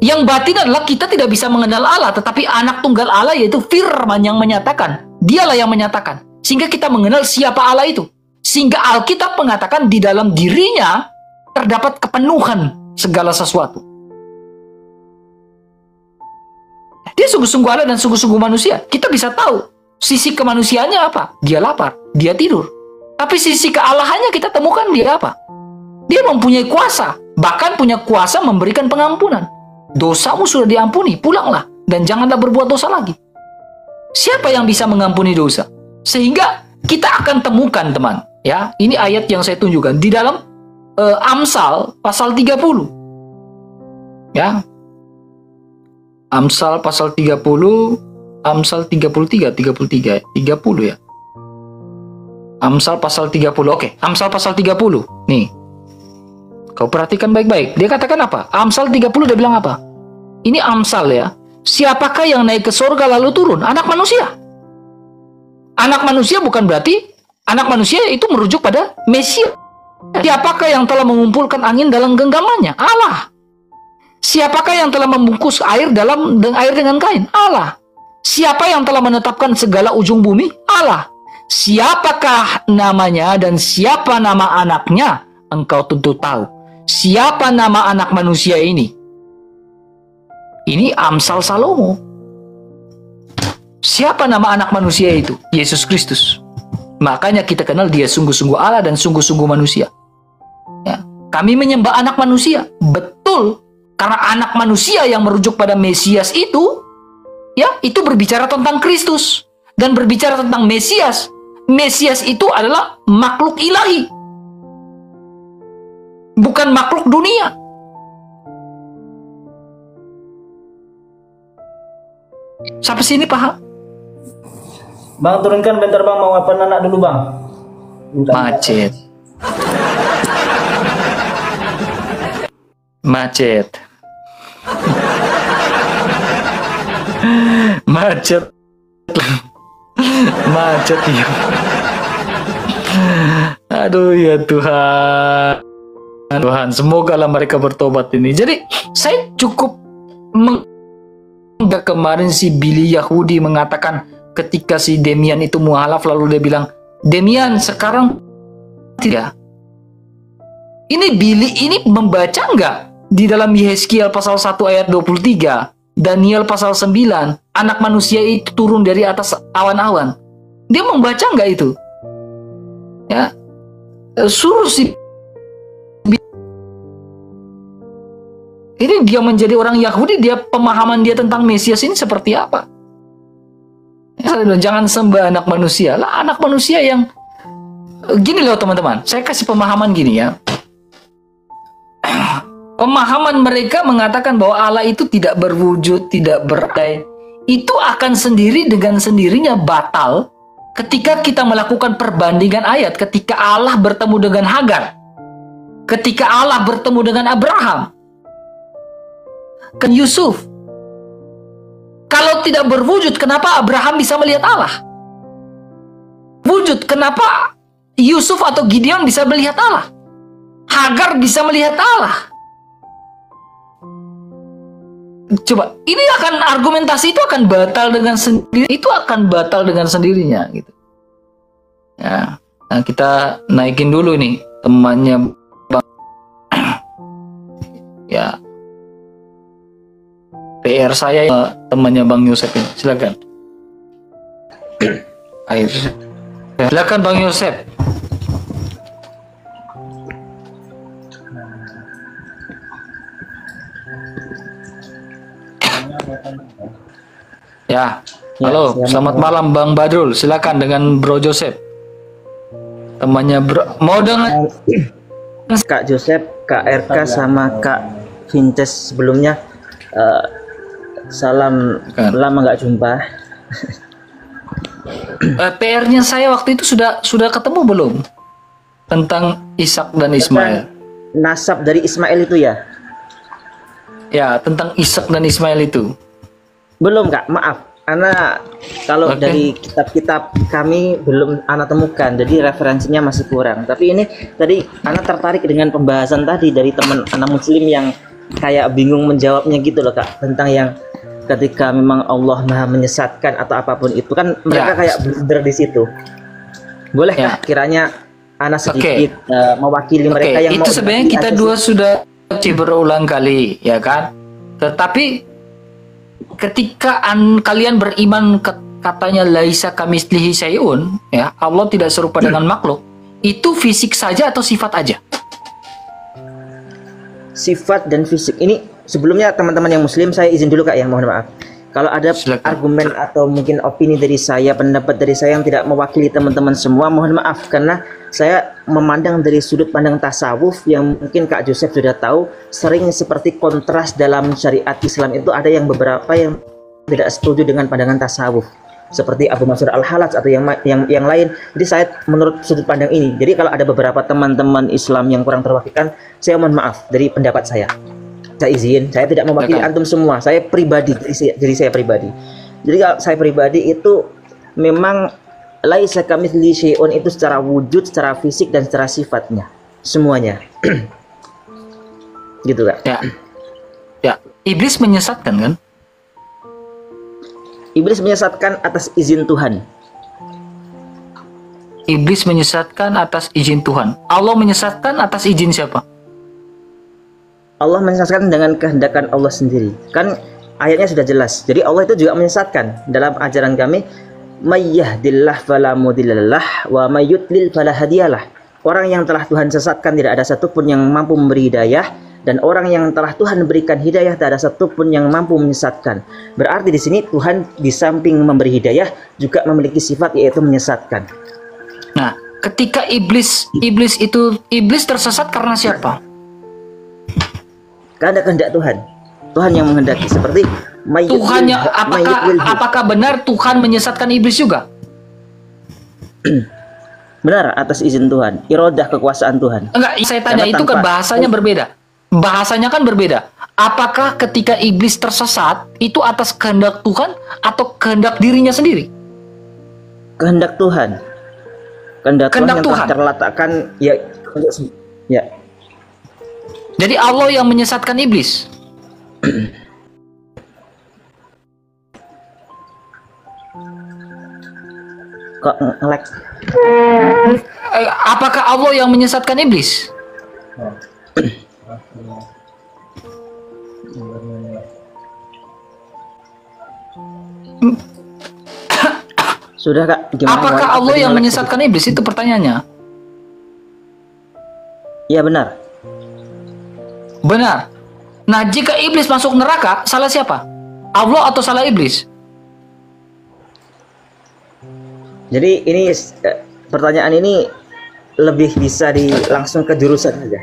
Yang batin adalah kita tidak bisa mengenal Allah, tetapi anak tunggal Allah yaitu firman yang menyatakan. Dialah yang menyatakan. Sehingga kita mengenal siapa Allah itu. Sehingga Alkitab mengatakan di dalam dirinya terdapat kepenuhan segala sesuatu. Dia sungguh-sungguh Allah dan sungguh-sungguh manusia. Kita bisa tahu sisi kemanusiaannya apa. Dia lapar, dia tidur. Tapi sisi kealahannya kita temukan dia apa. Dia mempunyai kuasa, bahkan punya kuasa memberikan pengampunan. Dosamu sudah diampuni, pulanglah dan janganlah berbuat dosa lagi. Siapa yang bisa mengampuni dosa? Sehingga kita akan temukan, teman, ya. Ini ayat yang saya tunjukkan di dalam Amsal pasal 30. Ya. Amsal pasal 30, Amsal 33 ya. Amsal pasal 30. Oke, Amsal pasal 30. Nih. Kau perhatikan baik-baik. Dia katakan apa? Amsal 30 dia bilang apa? Ini Amsal ya. Siapakah yang naik ke surga lalu turun? Anak manusia. Anak manusia bukan berarti anak manusia itu merujuk pada Mesias. Siapakah yang telah mengumpulkan angin dalam genggamannya? Allah. Siapakah yang telah membungkus air dengan kain? Allah. Siapa yang telah menetapkan segala ujung bumi? Allah. Siapakah namanya dan siapa nama anaknya? Engkau tentu tahu. Siapa nama anak manusia ini? Ini Amsal Salomo. Siapa nama anak manusia itu? Yesus Kristus. Makanya kita kenal dia sungguh-sungguh Allah dan sungguh-sungguh manusia. Ya. Kami menyembah anak manusia. Betul. Karena anak manusia yang merujuk pada Mesias itu, ya, itu berbicara tentang Kristus. Dan berbicara tentang Mesias. Mesias itu adalah makhluk ilahi. Bukan makhluk dunia. Sampai sini paham? Bang, turunkan bentar bang, mau apa anak dulu bang? Macet. Macet. Macet. Macet ya. Aduh ya Tuhan. Tuhan, semoga lah mereka bertobat ini. Jadi saya cukup kemarin si Billy Yahudi mengatakan ketika si Demian itu mualaf, lalu dia bilang, Demian sekarang tidak. Ini Billy ini membaca nggak di dalam Yeskiel pasal 1 ayat 23, Daniel pasal 9, anak manusia itu turun dari atas awan-awan. Dia membaca nggak itu? Ya, suruh si ini dia menjadi orang Yahudi, dia pemahaman dia tentang Mesias ini seperti apa? Ya, jangan sembah anak manusia lah, anak manusia yang gini loh teman-teman. Saya kasih pemahaman gini ya. Pemahaman mereka mengatakan bahwa Allah itu tidak berwujud, tidak berdaya. Itu akan sendiri dengan sendirinya batal ketika kita melakukan perbandingan ayat. Ketika Allah bertemu dengan Hagar, ketika Allah bertemu dengan Abraham, ke Yusuf. Kalau tidak berwujud, kenapa Abraham bisa melihat Allah? Wujud, kenapa Yusuf atau Gideon bisa melihat Allah? Hagar bisa melihat Allah. Coba, ini akan argumentasi itu akan batal dengan sendiri, itu akan batal dengan sendirinya gitu. Ya, nah kita naikin dulu nih temannya Bang. Ya. PR saya temannya Bang Yosef ini. Silakan. Ayo. Silakan Bang Yosef. Ya. Halo, selamat malam Bang Badrul. Silakan dengan Bro Joseph. Temannya Bro. Mau dengan Kak Joseph, Kak RK sama Kak Vinces sebelumnya. Salam, lama nggak jumpa. PR-nya saya waktu itu sudah ketemu belum tentang Ishak dan Ismail? Nasab dari Ismail itu ya? Ya, tentang Ishak dan Ismail itu. Belum Kak, maaf. Karena kalau dari kitab-kitab kami belum Ana temukan, jadi referensinya masih kurang. Tapi ini tadi Ana tertarik dengan pembahasan tadi dari teman Ana Muslim yang kayak bingung menjawabnya gitu loh Kak, tentang yang ketika memang Allah Maha menyesatkan atau apapun itu kan mereka kayak blunder di situ. Boleh kiranya Ana sedikit mewakili mereka yang itu sebenarnya kita dua sudah berulang kali ya kan. Tetapi ketika kalian beriman katanya laisa kamitslihi syai'un, ya, Allah tidak serupa dengan makhluk, itu fisik saja atau sifat aja? Sifat dan fisik. Ini sebelumnya teman-teman yang muslim saya izin dulu Kak ya, mohon maaf. Kalau ada argumen atau mungkin opini dari saya, pendapat dari saya yang tidak mewakili teman-teman semua, mohon maaf karena saya memandang dari sudut pandang tasawuf yang mungkin Kak Joseph sudah tahu sering seperti kontras dalam syariat Islam itu ada yang beberapa yang tidak setuju dengan pandangan tasawuf seperti Abu Mansur Al-Halaj atau yang lain. Jadi saya menurut sudut pandang ini. Jadi kalau ada beberapa teman-teman Islam yang kurang terwakilkan, saya mohon maaf dari pendapat saya. Saya izin, saya tidak mewakili antum semua. Saya pribadi, diri saya pribadi. Jadi kalau saya pribadi itu memang laisa kamitslihi syai'un itu secara wujud, secara fisik dan secara sifatnya semuanya. Gitu Kak. Ya, iblis menyesatkan kan? Iblis menyesatkan atas izin Tuhan. Iblis menyesatkan atas izin Tuhan. Allah menyesatkan atas izin siapa? Allah menyesatkan dengan kehendakan Allah sendiri. Kan ayatnya sudah jelas. Jadi Allah itu juga menyesatkan. Dalam ajaran kami, may yahdillah fala mudhillalah wa may yudlil fala hadiyalah. Orang yang telah Tuhan sesatkan tidak ada satupun yang mampu memberi hidayah, dan orang yang telah Tuhan berikan hidayah tidak ada satupun yang mampu menyesatkan. Berarti di sini Tuhan di samping memberi hidayah juga memiliki sifat yaitu menyesatkan. Nah, ketika iblis tersesat karena siapa? Karena kehendak Tuhan. Tuhan yang menghendaki seperti Tuhan yang apakah benar Tuhan menyesatkan iblis juga? Benar, atas izin Tuhan, iradah kekuasaan Tuhan. Enggak, saya tanya itu kan bahasanya berbeda. Bahasanya kan berbeda. Apakah ketika iblis tersesat itu atas kehendak Tuhan atau kehendak dirinya sendiri? Kehendak Tuhan. Kehendak Tuhan yang telah terletakkan ya. Jadi Allah yang menyesatkan iblis. Kok ngelek? Apakah Allah yang menyesatkan iblis? Sudah Kak, gimana? Apakah Allah yang menyesatkan iblis? Itu pertanyaannya. Iya benar. Benar. Nah, jika iblis masuk neraka, salah siapa? Allah atau salah iblis? Jadi ini pertanyaan ini lebih bisa langsung ke jurusan aja.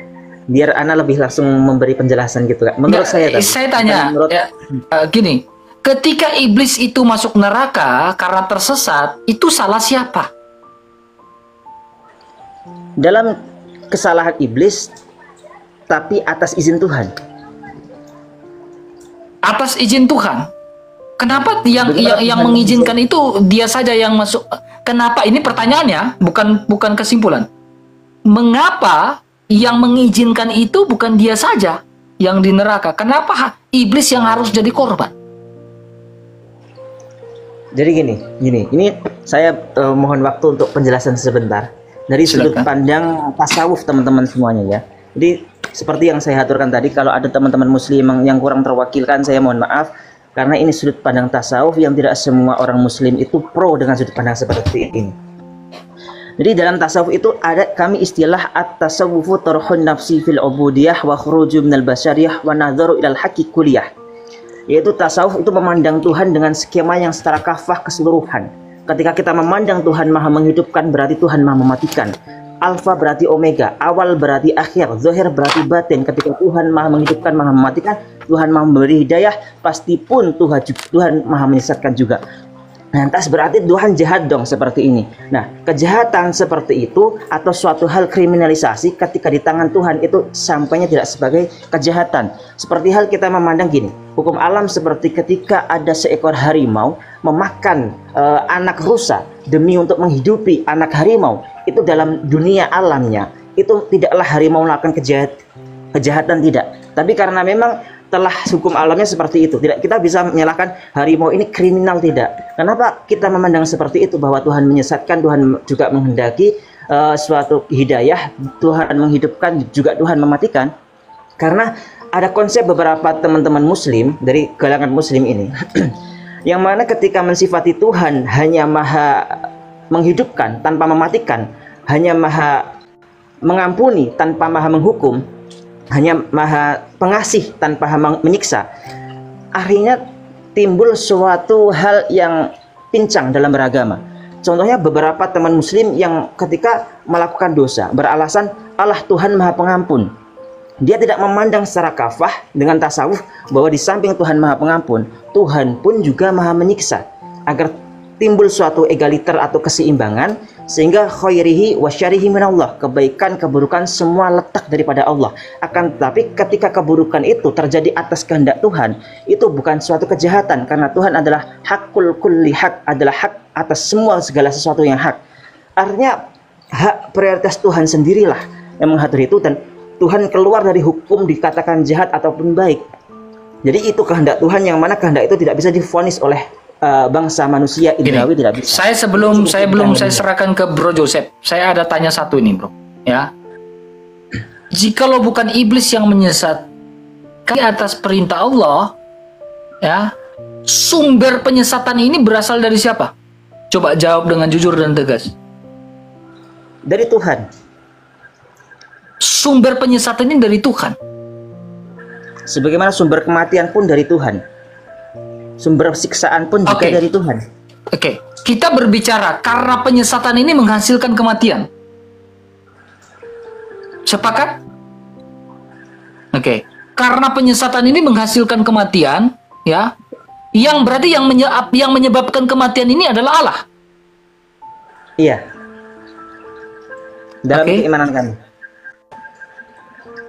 Biar Ana lebih langsung memberi penjelasan gitu Kak. Menurut saya tadi. Saya tanya, gini, ketika iblis itu masuk neraka karena tersesat, itu salah siapa? Dalam kesalahan iblis, tapi atas izin Tuhan. Atas izin Tuhan. Kenapa yang mengizinkan itu dia saja yang masuk? Kenapa? Ini pertanyaannya, bukan kesimpulan. Mengapa yang mengizinkan itu bukan dia saja yang di neraka? Kenapa iblis yang harus jadi korban? Jadi gini, ini saya mohon waktu untuk penjelasan sebentar dari sudut pandang tasawuf teman-teman semuanya ya. Jadi seperti yang saya aturkan tadi, kalau ada teman-teman muslim yang kurang terwakilkan, saya mohon maaf karena ini sudut pandang tasawuf yang tidak semua orang muslim itu pro dengan sudut pandang seperti ini. Jadi dalam tasawuf itu ada kami istilah at-tasawufu tarhun nafsi fil ubudiyah wa khuruju minal basyariyah wa nadharu ilal haqqi kulliyah. Yaitu tasawuf itu memandang Tuhan dengan skema yang secara kafah keseluruhan. Ketika kita memandang Tuhan Maha menghidupkan, berarti Tuhan Maha mematikan. Alfa berarti omega, awal berarti akhir, zahir berarti batin. Ketika Tuhan Maha menghidupkan, Maha mematikan, Tuhan Maha memberi hidayah, pasti pun Tuhan Maha menyesatkan juga. Lantas berarti Tuhan jahat dong seperti ini. Nah, kejahatan seperti itu atau suatu hal kriminalisasi ketika di tangan Tuhan itu sampainya tidak sebagai kejahatan. Seperti hal kita memandang gini, hukum alam seperti ketika ada seekor harimau memakan anak rusa demi untuk menghidupi anak harimau, itu dalam dunia alamnya itu tidaklah harimau melakukan kejahatan, tidak. Tapi karena memang telah hukum alamnya seperti itu, tidak kita bisa menyalahkan harimau ini kriminal, tidak. Kenapa kita memandang seperti itu, bahwa Tuhan menyesatkan, Tuhan juga menghendaki suatu hidayah, Tuhan menghidupkan, juga Tuhan mematikan? Karena ada konsep beberapa teman-teman muslim dari kalangan muslim ini yang mana ketika mensifati Tuhan hanya maha menghidupkan tanpa mematikan, hanya maha mengampuni tanpa maha menghukum, hanya maha pengasih tanpa menyiksa, akhirnya timbul suatu hal yang pincang dalam beragama. Contohnya beberapa teman muslim yang ketika melakukan dosa beralasan Allah Tuhan maha pengampun. Dia tidak memandang secara kafah dengan tasawuf bahwa di samping Tuhan maha pengampun, Tuhan pun juga maha menyiksa, agar timbul suatu egaliter atau keseimbangan, sehingga khairihi wa syarihi minallah, kebaikan keburukan semua letak daripada Allah. Akan tetapi ketika keburukan itu terjadi atas kehendak Tuhan, itu bukan suatu kejahatan, karena Tuhan adalah hakul kulli hak, adalah hak atas semua segala sesuatu yang hak. Artinya hak prioritas Tuhan sendirilah yang mengatur itu, dan Tuhan keluar dari hukum dikatakan jahat ataupun baik. Jadi itu kehendak Tuhan, yang mana kehendak itu tidak bisa divonis oleh bangsa manusia Ibrawi, tidak bisa. Saya serahkan ke Bro Joseph, saya ada tanya satu ini, Bro. Ya, jikalau bukan iblis yang menyesatkan atas perintah Allah, ya, sumber penyesatan ini berasal dari siapa? Coba jawab dengan jujur dan tegas. Dari Tuhan. Sumber penyesatan ini dari Tuhan. Sebagaimana sumber kematian pun dari Tuhan. Sumber siksaan pun juga dari Tuhan. Oke, kita berbicara karena penyesatan ini menghasilkan kematian. Sepakat? Oke, karena penyesatan ini menghasilkan kematian, ya, yang berarti yang menyebabkan kematian ini adalah Allah. Iya. Dalam keimanan kami.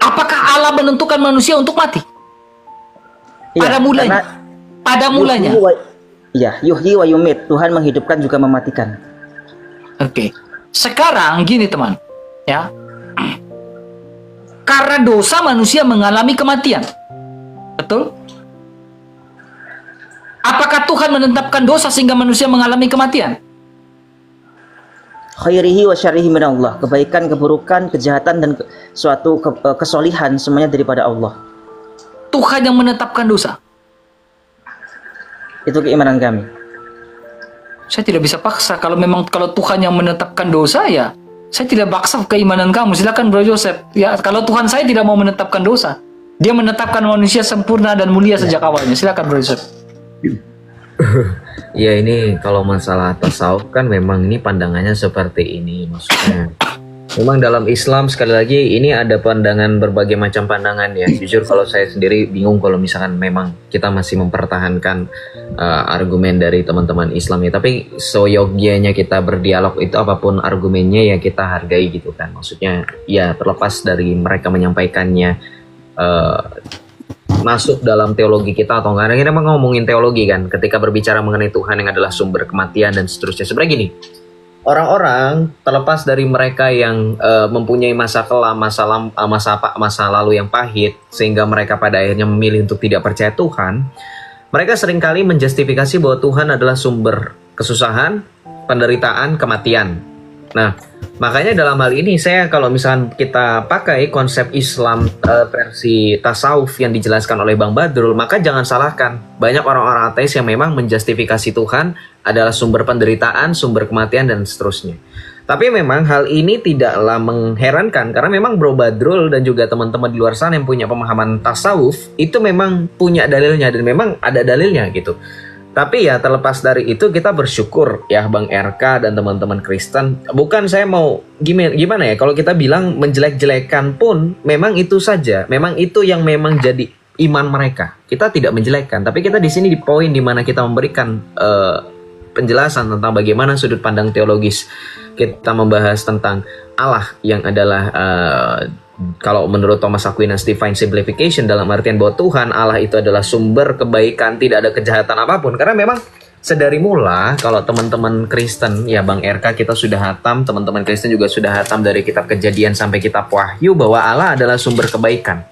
Apakah Allah menentukan manusia untuk mati? Pada mulanya. Pada mulanya. Iya, yuhyi wa yumit. Tuhan menghidupkan juga mematikan. Oke. Sekarang gini teman, ya. Karena dosa manusia mengalami kematian. Betul? Apakah Tuhan menetapkan dosa sehingga manusia mengalami kematian? Khairihi wa syarihi minallah, kebaikan, keburukan, kejahatan, dan suatu kesolihan semuanya daripada Allah. Tuhan yang menetapkan dosa. Itu keimanan kami. Saya tidak bisa paksa. Kalau Tuhan yang menetapkan dosa, ya saya tidak paksa keimanan kamu. Silakan Bro Joseph. Ya, kalau Tuhan saya tidak mau menetapkan dosa, Dia menetapkan manusia sempurna dan mulia sejak awalnya. Silakan Bro Joseph. Ya, ini kalau masalah tasawuf kan memang ini pandangannya seperti ini, maksudnya memang dalam Islam sekali lagi ini ada pandangan, berbagai macam pandangan ya. Jujur kalau saya sendiri bingung kalau misalkan memang kita masih mempertahankan argumen dari teman-teman Islam ya. Tapi seyogianya kita berdialog itu, apapun argumennya ya kita hargai gitu kan. Maksudnya ya terlepas dari mereka menyampaikannya masuk dalam teologi kita atau enggak. Kita memang ngomongin teologi kan, ketika berbicara mengenai Tuhan yang adalah sumber kematian dan seterusnya. Sebenarnya gini, orang-orang terlepas dari mereka yang mempunyai masa kelam, masa lalu yang pahit, sehingga mereka pada akhirnya memilih untuk tidak percaya Tuhan, mereka seringkali menjustifikasi bahwa Tuhan adalah sumber kesusahan, penderitaan, kematian. Nah, makanya dalam hal ini saya, kalau misalkan kita pakai konsep Islam versi tasawuf yang dijelaskan oleh Bang Badrul, maka jangan salahkan banyak orang-orang ateis yang memang menjustifikasi Tuhan adalah sumber penderitaan, sumber kematian, dan seterusnya. Tapi memang hal ini tidaklah mengherankan, karena memang Bro Badrul dan juga teman-teman di luar sana yang punya pemahaman tasawuf itu memang punya dalilnya, dan memang ada dalilnya gitu. Tapi ya terlepas dari itu, kita bersyukur ya Bang RK dan teman-teman Kristen. Bukan saya mau gimana ya, kalau kita bilang menjelek-jelekan pun memang itu saja, memang itu yang memang jadi iman mereka. Kita tidak menjelekkan, tapi kita di sini di poin dimana kita memberikan penjelasan tentang bagaimana sudut pandang teologis. Kita membahas tentang Allah yang adalah kalau menurut Thomas Aquinas divine simplification, dalam artian bahwa Tuhan Allah itu adalah sumber kebaikan, tidak ada kejahatan apapun. Karena memang sedari mula kalau teman-teman Kristen ya Bang RK, kita sudah hatam, teman-teman Kristen juga sudah hatam dari kitab Kejadian sampai kitab Wahyu, bahwa Allah adalah sumber kebaikan.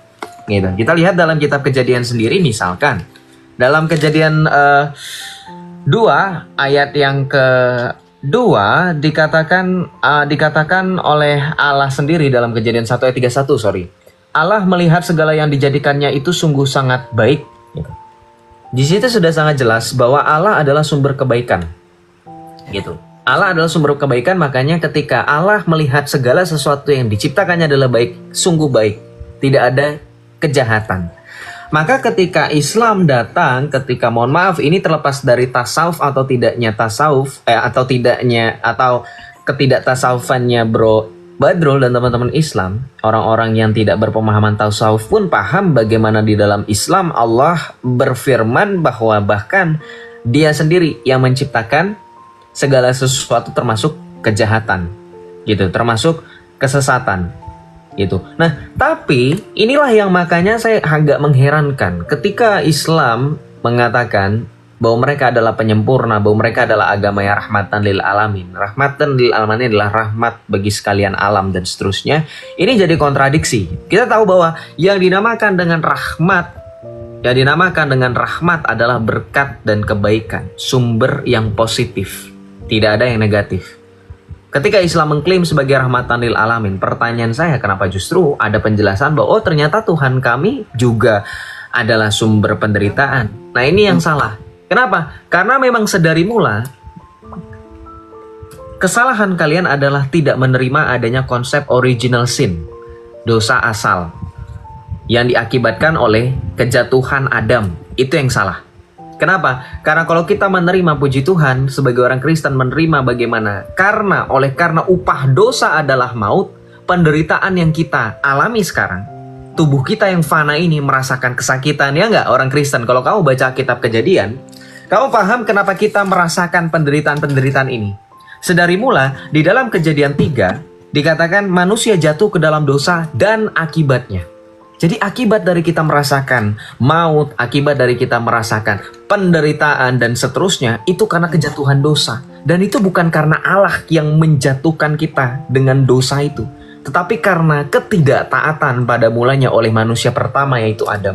Gitu. Kita lihat dalam kitab Kejadian sendiri, misalkan dalam Kejadian 2 ayat yang ke-2 dikatakan oleh Allah sendiri dalam Kejadian 1 ayat 31, sorry. Allah melihat segala yang dijadikannya itu sungguh sangat baik. Gitu. Di situ sudah sangat jelas bahwa Allah adalah sumber kebaikan. Gitu. Allah adalah sumber kebaikan, makanya ketika Allah melihat segala sesuatu yang diciptakannya adalah baik, sungguh baik, tidak ada kejahatan. Maka ketika Islam datang, ketika mohon maaf ini terlepas dari tasawuf atau tidaknya tasawuf, atau ketidaktasawufannya Bro Badrul dan teman-teman Islam, orang-orang yang tidak berpemahaman tasawuf pun paham bagaimana di dalam Islam Allah berfirman bahwa bahkan Dia sendiri yang menciptakan segala sesuatu termasuk kejahatan, gitu, termasuk kesesatan, gitu. Nah, tapi inilah yang makanya saya agak mengherankan ketika Islam mengatakan bahwa mereka adalah penyempurna, bahwa mereka adalah agama yang rahmatan lil alamin. Rahmatan lil alamin adalah rahmat bagi sekalian alam dan seterusnya. Ini jadi kontradiksi. Kita tahu bahwa yang dinamakan dengan rahmat adalah berkat dan kebaikan, sumber yang positif. Tidak ada yang negatif. Ketika Islam mengklaim sebagai rahmatan lil alamin, pertanyaan saya kenapa justru ada penjelasan bahwa oh ternyata Tuhan kami juga adalah sumber penderitaan. Nah ini yang salah. Kenapa? Karena memang sedari mula kesalahan kalian adalah tidak menerima adanya konsep original sin, dosa asal, yang diakibatkan oleh kejatuhan Adam. Itu yang salah. Kenapa? Karena kalau kita menerima, puji Tuhan, sebagai orang Kristen menerima bagaimana? Karena upah dosa adalah maut, penderitaan yang kita alami sekarang, tubuh kita yang fana ini merasakan kesakitan, ya nggak orang Kristen? Kalau kamu baca kitab Kejadian, kamu paham kenapa kita merasakan penderitaan-penderitaan ini? Sedari mula, di dalam Kejadian 3, dikatakan manusia jatuh ke dalam dosa dan akibatnya. Jadi akibat dari kita merasakan maut, akibat dari kita merasakan penderitaan dan seterusnya, itu karena kejatuhan dosa. Dan itu bukan karena Allah yang menjatuhkan kita dengan dosa itu, tetapi karena ketidaktaatan pada mulanya oleh manusia pertama, yaitu Adam.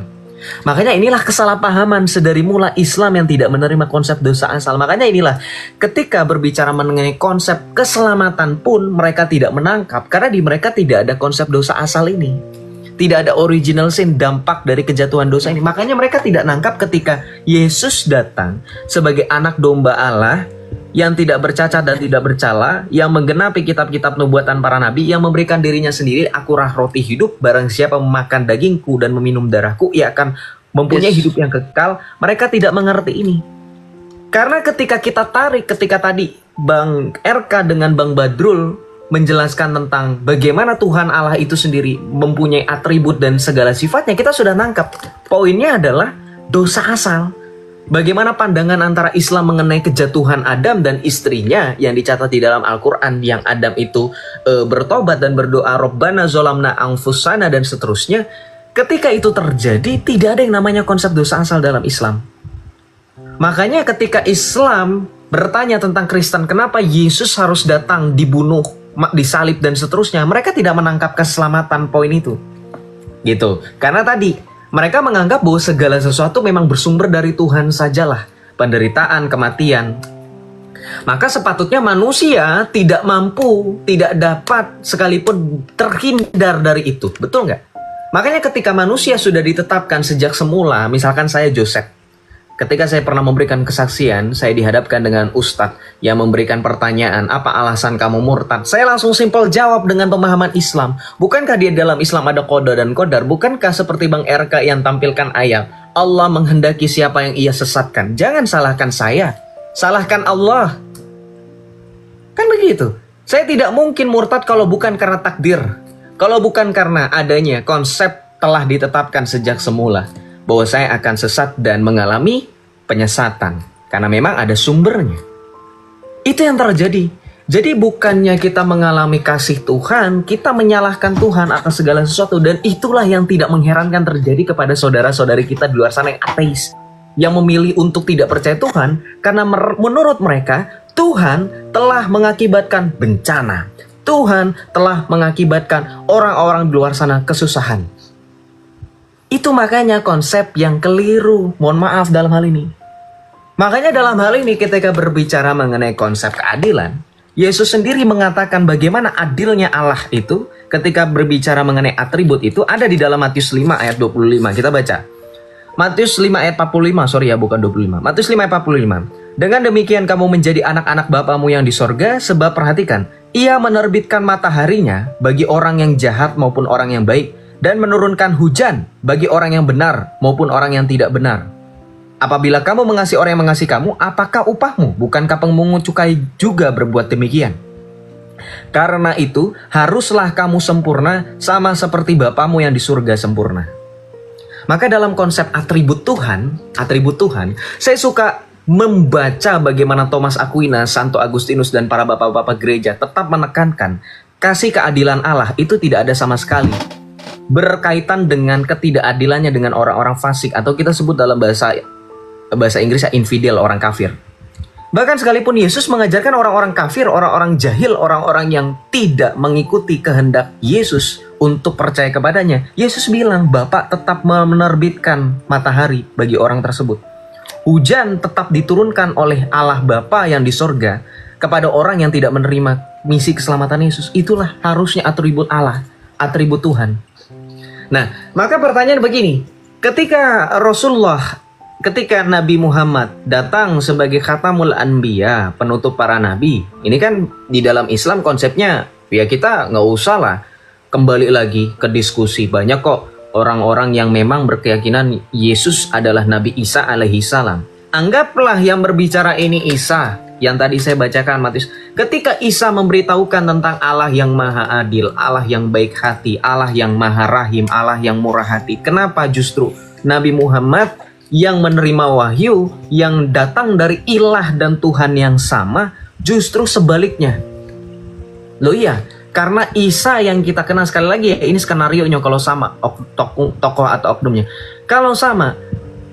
Makanya inilah kesalahpahaman sedari mula Islam yang tidak menerima konsep dosa asal. Makanya inilah ketika berbicara mengenai konsep keselamatan pun mereka tidak menangkap, karena di mereka tidak ada konsep dosa asal ini. Tidak ada original sin, dampak dari kejatuhan dosa ini. Makanya mereka tidak nangkap ketika Yesus datang sebagai anak domba Allah yang tidak bercacat dan tidak bercela, yang menggenapi kitab-kitab nubuatan para nabi, yang memberikan dirinya sendiri, akulah roti hidup, barang siapa memakan dagingku dan meminum darahku, ia akan mempunyai hidup yang kekal. Mereka tidak mengerti ini. Karena ketika kita tarik, ketika tadi Bang RK dengan Bang Badrul menjelaskan tentang bagaimana Tuhan Allah itu sendiri mempunyai atribut dan segala sifatnya, kita sudah nangkap. Poinnya adalah dosa asal. Bagaimana pandangan antara Islam mengenai kejatuhan Adam dan istrinya yang dicatat di dalam Al-Quran, yang Adam itu bertobat dan berdoa Rabbana zolamna anfusana dan seterusnya. Ketika itu terjadi, tidak ada yang namanya konsep dosa asal dalam Islam. Makanya ketika Islam bertanya tentang Kristen, kenapa Yesus harus datang, dibunuh, disalib dan seterusnya, mereka tidak menangkap keselamatan poin itu, gitu. Karena tadi mereka menganggap bahwa segala sesuatu memang bersumber dari Tuhan sajalah, penderitaan, kematian. Maka sepatutnya manusia tidak mampu, tidak dapat sekalipun terhindar dari itu, betul nggak? Makanya ketika manusia sudah ditetapkan sejak semula, misalkan saya Joseph, ketika saya pernah memberikan kesaksian, saya dihadapkan dengan ustadz yang memberikan pertanyaan, apa alasan kamu murtad? Saya langsung simpel jawab dengan pemahaman Islam. Bukankah di dalam Islam ada qada dan qadar? Bukankah seperti Bang RK yang tampilkan ayat, Allah menghendaki siapa yang ia sesatkan? Jangan salahkan saya, salahkan Allah. Kan begitu. Saya tidak mungkin murtad kalau bukan karena takdir, kalau bukan karena adanya konsep telah ditetapkan sejak semula bahwa saya akan sesat dan mengalami penyesatan. Karena memang ada sumbernya. Itu yang terjadi. Jadi bukannya kita mengalami kasih Tuhan, kita menyalahkan Tuhan atas segala sesuatu. Dan itulah yang tidak mengherankan terjadi kepada saudara-saudari kita di luar sana yang ateis, yang memilih untuk tidak percaya Tuhan. Karena menurut mereka, Tuhan telah mengakibatkan bencana. Tuhan telah mengakibatkan orang-orang di luar sana kesusahan. Itu makanya konsep yang keliru. Mohon maaf dalam hal ini. Makanya dalam hal ini ketika berbicara mengenai konsep keadilan, Yesus sendiri mengatakan bagaimana adilnya Allah itu ketika berbicara mengenai atribut itu ada di dalam Matius 5 ayat 25. Kita baca. Matius 5 ayat 45, sorry ya bukan 25. Matius 5 ayat 45. Dengan demikian kamu menjadi anak-anak Bapamu yang di sorga, sebab perhatikan, Ia menerbitkan mataharinya bagi orang yang jahat maupun orang yang baik, dan menurunkan hujan bagi orang yang benar maupun orang yang tidak benar. Apabila kamu mengasihi orang yang mengasihi kamu, apakah upahmu? Bukankah pemungut cukai juga berbuat demikian? Karena itu, haruslah kamu sempurna sama seperti Bapamu yang di surga sempurna. Maka dalam konsep atribut Tuhan, saya suka membaca bagaimana Thomas Aquinas, Santo Agustinus, dan para bapak-bapak gereja tetap menekankan kasih keadilan Allah itu tidak ada sama sekali berkaitan dengan ketidakadilannya dengan orang-orang fasik, atau kita sebut dalam bahasa Inggrisnya infidel, orang kafir. Bahkan sekalipun Yesus mengajarkan orang-orang kafir, orang-orang jahil, orang-orang yang tidak mengikuti kehendak Yesus untuk percaya kepadanya, Yesus bilang Bapa tetap menerbitkan matahari bagi orang tersebut. Hujan tetap diturunkan oleh Allah Bapa yang di sorga kepada orang yang tidak menerima misi keselamatan Yesus. Itulah harusnya atribut Allah, atribut Tuhan. Nah, maka pertanyaan begini, ketika Nabi Muhammad datang sebagai Khatamul Anbiya, penutup para nabi, ini kan di dalam Islam konsepnya, ya kita nggak usah lah kembali lagi ke diskusi. Banyak kok orang-orang yang memang berkeyakinan Yesus adalah Nabi Isa alaihi salam. Anggaplah yang berbicara ini Isa, yang tadi saya bacakan Matius. Ketika Isa memberitahukan tentang Allah yang maha adil, Allah yang baik hati, Allah yang maha rahim, Allah yang murah hati, kenapa justru Nabi Muhammad yang menerima wahyu yang datang dari ilah dan Tuhan yang sama, justru sebaliknya? Loh iya, karena Isa yang kita kenal, sekali lagi ya, ini skenarionya kalau sama, tokoh atau oknumnya. Kalau sama,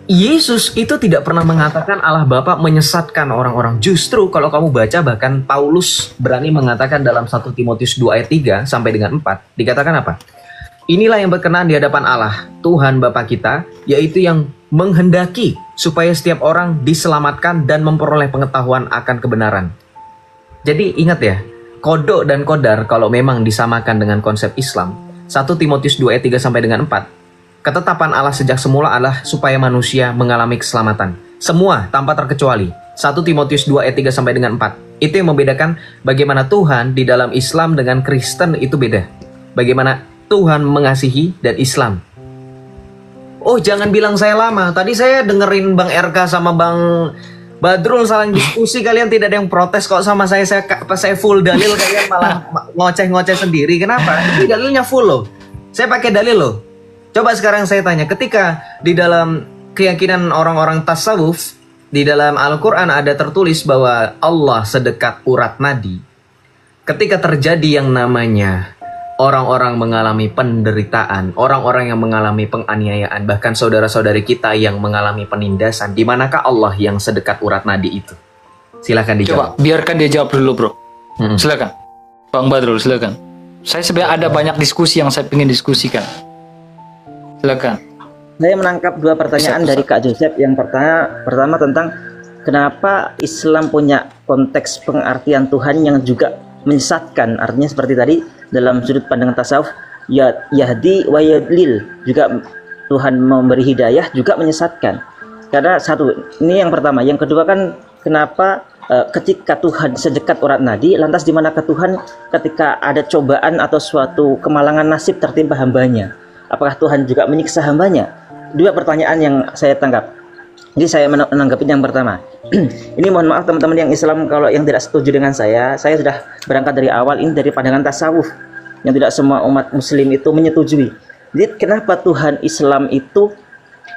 Yesus itu tidak pernah mengatakan Allah Bapa menyesatkan orang-orang. Justru kalau kamu baca, bahkan Paulus berani mengatakan dalam 1 Timotius 2 ayat 3 sampai dengan 4, dikatakan apa? Inilah yang berkenan di hadapan Allah, Tuhan Bapa kita, yaitu yang menghendaki supaya setiap orang diselamatkan dan memperoleh pengetahuan akan kebenaran. Jadi ingat ya, kodok dan kodar kalau memang disamakan dengan konsep Islam, 1 Timotius 2 ayat 3 sampai dengan 4, ketetapan Allah sejak semula adalah supaya manusia mengalami keselamatan. Semua tanpa terkecuali. 1 Timotius 2 ayat 3 sampai dengan 4. Itu yang membedakan bagaimana Tuhan di dalam Islam dengan Kristen itu beda. Bagaimana Tuhan mengasihi dan Islam. Oh, jangan bilang saya lama. Tadi saya dengerin Bang RK sama Bang Badrul saling diskusi, kalian tidak ada yang protes kok sama saya. Saya full dalil, kalian malah ngoceh-ngoceh sendiri. Kenapa? Ini dalilnya full loh. Saya pakai dalil loh. Coba sekarang saya tanya, ketika di dalam keyakinan orang-orang tasawuf, di dalam Al-Quran ada tertulis bahwa Allah sedekat urat nadi. Ketika terjadi yang namanya orang-orang mengalami penderitaan, orang-orang yang mengalami penganiayaan, bahkan saudara-saudari kita yang mengalami penindasan, di manakah Allah yang sedekat urat nadi itu? Silakan dijawab. Coba, biarkan dia jawab dulu bro. Silakan. Bang Badrul, silakan. Saya sebenarnya ada banyak diskusi yang saya ingin diskusikan. Silakan. Saya menangkap dua pertanyaan dari Kak Joseph. Yang pertama tentang kenapa Islam punya konteks pengertian Tuhan yang juga menyesatkan. Artinya seperti tadi dalam sudut pandangan tasawuf, yahdi wa yadlil, juga Tuhan memberi hidayah juga menyesatkan. Karena satu, ini yang pertama. Yang kedua kan kenapa ketika Tuhan sedekat urat nadi, lantas di manakah Tuhan ketika ada cobaan atau suatu kemalangan nasib tertimpa hambanya? Apakah Tuhan juga menyiksa hambanya? Dua pertanyaan yang saya tangkap. Jadi saya menanggapi yang pertama. Ini mohon maaf teman-teman yang Islam kalau yang tidak setuju dengan saya sudah berangkat dari awal, ini dari pandangan tasawuf yang tidak semua umat muslim itu menyetujui. Jadi kenapa Tuhan Islam itu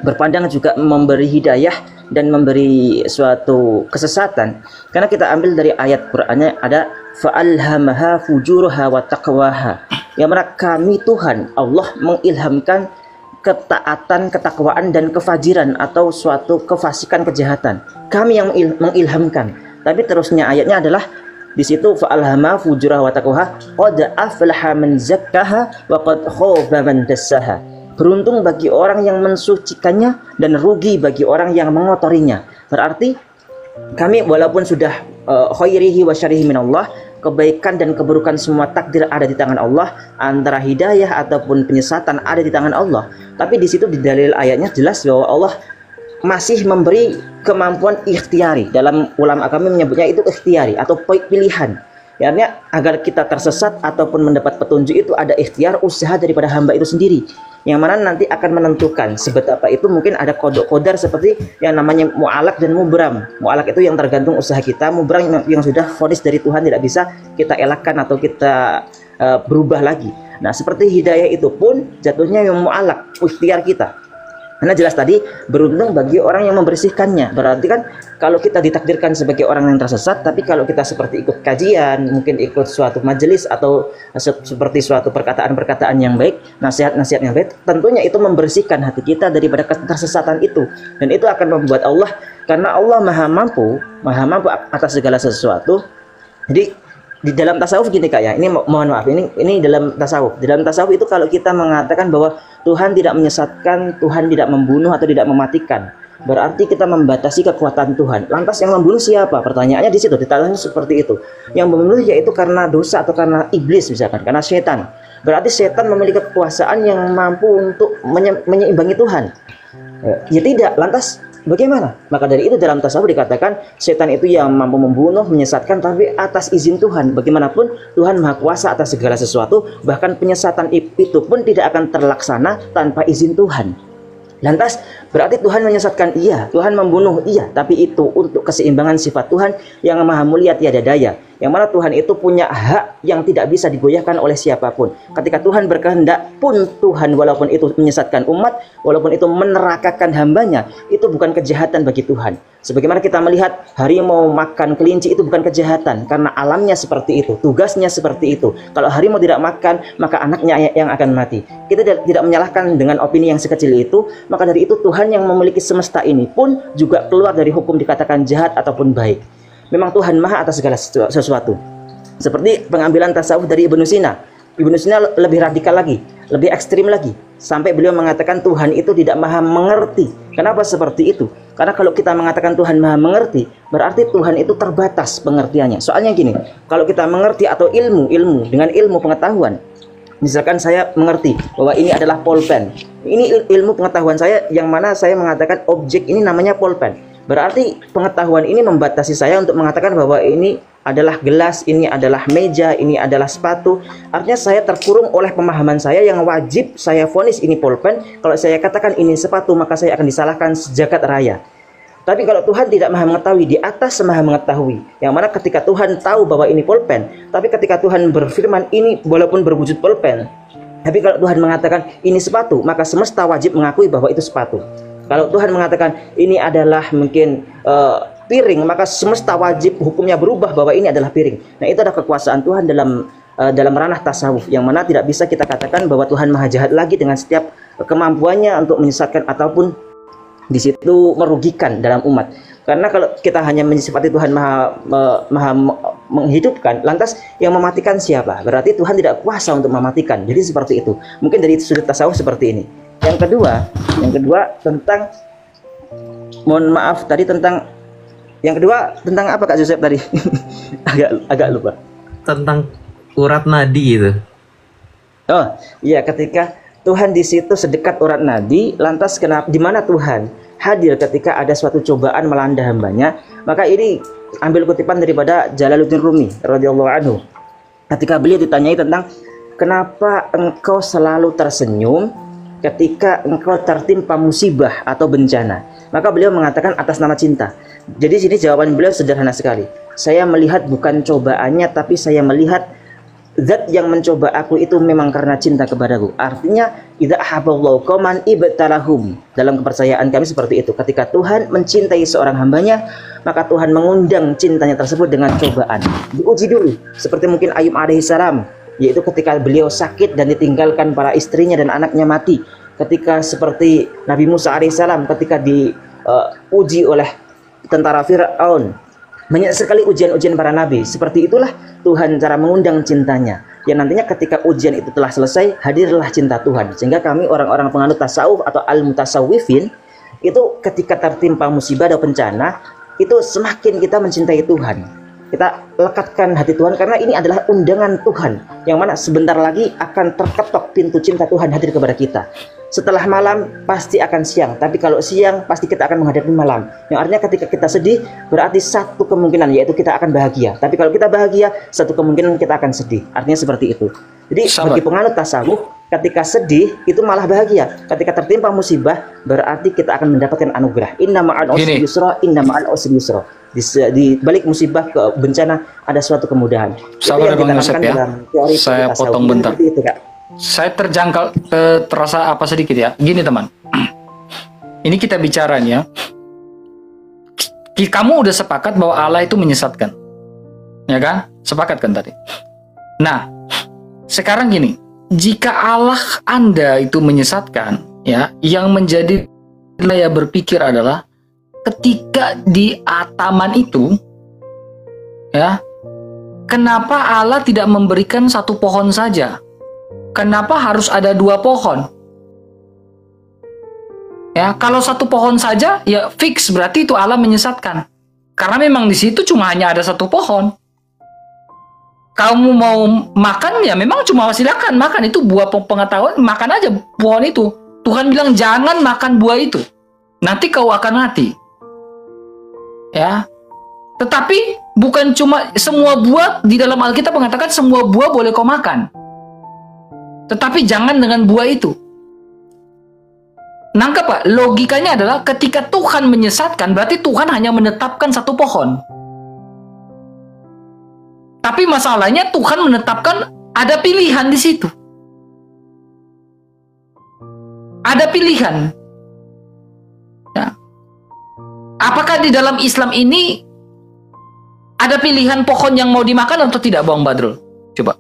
berpandang juga memberi hidayah dan memberi suatu kesesatan? Karena kita ambil dari ayat Qur'annya ada fa'alhamaha fujuraha wa taqwaha. Yang mana kami Tuhan Allah mengilhamkan ketaatan, ketakwaan dan kefajiran atau suatu kefasikan, kejahatan. Kami yang mengilhamkan. Tapi terusnya ayatnya adalah di situ fa'alhama fujuraha wa taqwaha qad aflaha man zakkaha wa qad khaba man dassaha. beruntung bagi orang yang mensucikannya dan rugi bagi orang yang mengotorinya. Berarti kami walaupun sudah khairihi wa syarihi minallah, kebaikan dan keburukan semua takdir ada di tangan Allah, antara hidayah ataupun penyesatan ada di tangan Allah. Tapi di situ di dalil ayatnya jelas bahwa Allah masih memberi kemampuan ikhtiari. Dalam ulama kami menyebutnya itu ikhtiari atau pilihan. Artinya agar kita tersesat ataupun mendapat petunjuk itu ada ikhtiar, usaha daripada hamba itu sendiri, yang mana nanti akan menentukan sebetapa itu. Mungkin ada kodar seperti yang namanya mu'alak dan mubram. Mu'alak itu yang tergantung usaha kita, mubram yang sudah vonis dari Tuhan, tidak bisa kita elakkan atau kita berubah lagi. Nah seperti hidayah itu pun jatuhnya yang mu'alak, ikhtiar kita. Karena jelas tadi beruntung bagi orang yang membersihkannya. Berarti kan kalau kita ditakdirkan sebagai orang yang tersesat, tapi kalau kita seperti ikut kajian, mungkin ikut suatu majelis atau seperti suatu perkataan-perkataan yang baik, nasihat-nasihat yang baik, tentunya itu membersihkan hati kita daripada ketersesatan itu. Dan itu akan membuat Allah, karena Allah maha mampu atas segala sesuatu. Jadi di dalam tasawuf gini Kak ya, ini mohon maaf, ini dalam tasawuf. Dalam tasawuf itu kalau kita mengatakan bahwa Tuhan tidak menyesatkan, Tuhan tidak membunuh atau tidak mematikan, berarti kita membatasi kekuatan Tuhan. Lantas yang membunuh siapa? Pertanyaannya di situ, ditanya seperti itu. Yang membunuh yaitu karena dosa atau karena iblis misalkan, karena setan. Berarti setan memiliki kekuasaan yang mampu untuk menyeimbangi Tuhan. Ya tidak, lantas bagaimana? Maka dari itu dalam tasawuf dikatakan setan itu yang mampu membunuh, menyesatkan, tapi atas izin Tuhan. Bagaimanapun Tuhan maha kuasa atas segala sesuatu, bahkan penyesatan itu pun tidak akan terlaksana tanpa izin Tuhan. Lantas berarti Tuhan menyesatkan, iya, Tuhan membunuh, iya, tapi itu untuk keseimbangan sifat Tuhan yang maha mulia tiada daya, yang mana Tuhan itu punya hak yang tidak bisa digoyahkan oleh siapapun. Ketika Tuhan berkehendak pun, Tuhan walaupun itu menyesatkan umat, walaupun itu menerakakan hambanya, itu bukan kejahatan bagi Tuhan. Sebagaimana kita melihat harimau makan kelinci, itu bukan kejahatan, karena alamnya seperti itu, tugasnya seperti itu. Kalau harimau tidak makan, maka anaknya yang akan mati. Kita tidak menyalahkan dengan opini yang sekecil itu. Maka dari itu Tuhan yang memiliki semesta ini pun juga keluar dari hukum dikatakan jahat ataupun baik. Memang Tuhan maha atas segala sesuatu. Seperti pengambilan tasawuf dari Ibnu Sina. Ibnu Sina lebih radikal lagi, lebih ekstrim lagi, sampai beliau mengatakan Tuhan itu tidak maha mengerti. Kenapa seperti itu? Karena kalau kita mengatakan Tuhan maha mengerti, berarti Tuhan itu terbatas pengertiannya. Soalnya gini, kalau kita mengerti atau ilmu dengan ilmu pengetahuan, misalkan saya mengerti bahwa ini adalah pulpen, ini ilmu pengetahuan saya yang mana saya mengatakan objek ini namanya pulpen. Berarti pengetahuan ini membatasi saya untuk mengatakan bahwa ini adalah gelas, ini adalah meja, ini adalah sepatu. Artinya saya terkurung oleh pemahaman saya yang wajib saya vonis ini pulpen. Kalau saya katakan ini sepatu, maka saya akan disalahkan sejagat raya. Tapi kalau Tuhan tidak maha mengetahui, di atas maha mengetahui, yang mana ketika Tuhan tahu bahwa ini pulpen, tapi ketika Tuhan berfirman ini walaupun berwujud pulpen, tapi kalau Tuhan mengatakan ini sepatu, maka semesta wajib mengakui bahwa itu sepatu. Kalau Tuhan mengatakan ini adalah mungkin piring, maka semesta wajib hukumnya berubah bahwa ini adalah piring. Nah, itu adalah kekuasaan Tuhan dalam ranah tasawuf, yang mana tidak bisa kita katakan bahwa Tuhan maha jahat lagi dengan setiap kemampuannya untuk menyesatkan ataupun di situ merugikan dalam umat. Karena kalau kita hanya menyifati Tuhan maha menghidupkan, lantas yang mematikan siapa? Berarti Tuhan tidak kuasa untuk mematikan. Jadi seperti itu. Mungkin dari sudut tasawuf seperti ini. Yang kedua tentang, mohon maaf tadi tentang yang kedua tentang apa Kak Joseph tadi? agak lupa. Tentang urat nadi itu. Oh, iya, ketika Tuhan di situ sedekat urat nadi, lantas kenapa di mana Tuhan hadir ketika ada suatu cobaan melanda hambanya? Maka ini ambil kutipan daripada Jalaluddin Rumi radhiyallahu anhu. Ketika beliau ditanyai tentang kenapa engkau selalu tersenyum ketika engkau tertimpa musibah atau bencana, maka beliau mengatakan atas nama cinta. Jadi sini jawaban beliau sederhana sekali. Saya melihat bukan cobaannya, tapi saya melihat zat yang mencoba aku itu memang karena cinta kepadaku. Artinya idza haballahu qauman ibtalahum. Dalam kepercayaan kami seperti itu. Ketika Tuhan mencintai seorang hambanya, maka Tuhan mengundang cintanya tersebut dengan cobaan. Diuji dulu, seperti mungkin Ayub alaihissalam, yaitu ketika beliau sakit dan ditinggalkan para istrinya dan anaknya mati. Ketika seperti Nabi Musa alaihissalam ketika diuji oleh tentara Fir'aun. Banyak sekali ujian-ujian para nabi. Seperti itulah Tuhan cara mengundang cintanya. yang nantinya ketika ujian itu telah selesai, hadirlah cinta Tuhan. Sehingga kami orang-orang penganut tasawuf atau al-mutasawwifin itu ketika tertimpa musibah atau bencana, itu semakin kita mencintai Tuhan. Kita lekatkan hati Tuhan karena ini adalah undangan Tuhan yang mana sebentar lagi akan terketok pintu cinta Tuhan hadir kepada kita. Setelah malam pasti akan siang, tapi kalau siang pasti kita akan menghadapi malam. Yang artinya ketika kita sedih berarti satu kemungkinan yaitu kita akan bahagia. Tapi kalau kita bahagia, satu kemungkinan kita akan sedih. Artinya seperti itu. Jadi bagi penganut tasawuf, ketika sedih itu malah bahagia. Ketika tertimpa musibah berarti kita akan mendapatkan anugerah. Inna ma'al usri yusra, inna ma'al usri yusra. Di balik musibah ke bencana ada suatu kemudahan. Sabar Bang Yosep ya. Saya potong bentar. Itu, Kak. Saya terjangkau terasa apa sedikit ya. Gini teman. Ini kita bicara nih ya. Kamu udah sepakat bahwa Allah itu menyesatkan. Ya kan? Sepakat kan tadi? Nah, sekarang gini, jika Allah Anda itu menyesatkan, ya, yang menjadi daya berpikir adalah ketika di Taman itu, ya, kenapa Allah tidak memberikan satu pohon saja? Kenapa harus ada 2 pohon? Ya, kalau satu pohon saja, ya fix berarti itu Allah menyesatkan. Karena memang di situ cuma hanya ada 1 pohon. Kamu mau makan ya memang cuma silakan makan, itu buah pengetahuan, makan aja pohon itu. Tuhan bilang jangan makan buah itu, nanti kau akan mati. Ya, tetapi bukan cuma semua buah, di dalam Alkitab mengatakan semua buah boleh kau makan, tetapi jangan dengan buah itu. Nangkep Pak? Logikanya adalah ketika Tuhan menyesatkan berarti Tuhan hanya menetapkan 1 pohon. Tapi masalahnya Tuhan menetapkan ada pilihan di situ. Ada pilihan. Ya. Apakah di dalam Islam ini ada pilihan pohon yang mau dimakan atau tidak, Bang Badrul? Coba.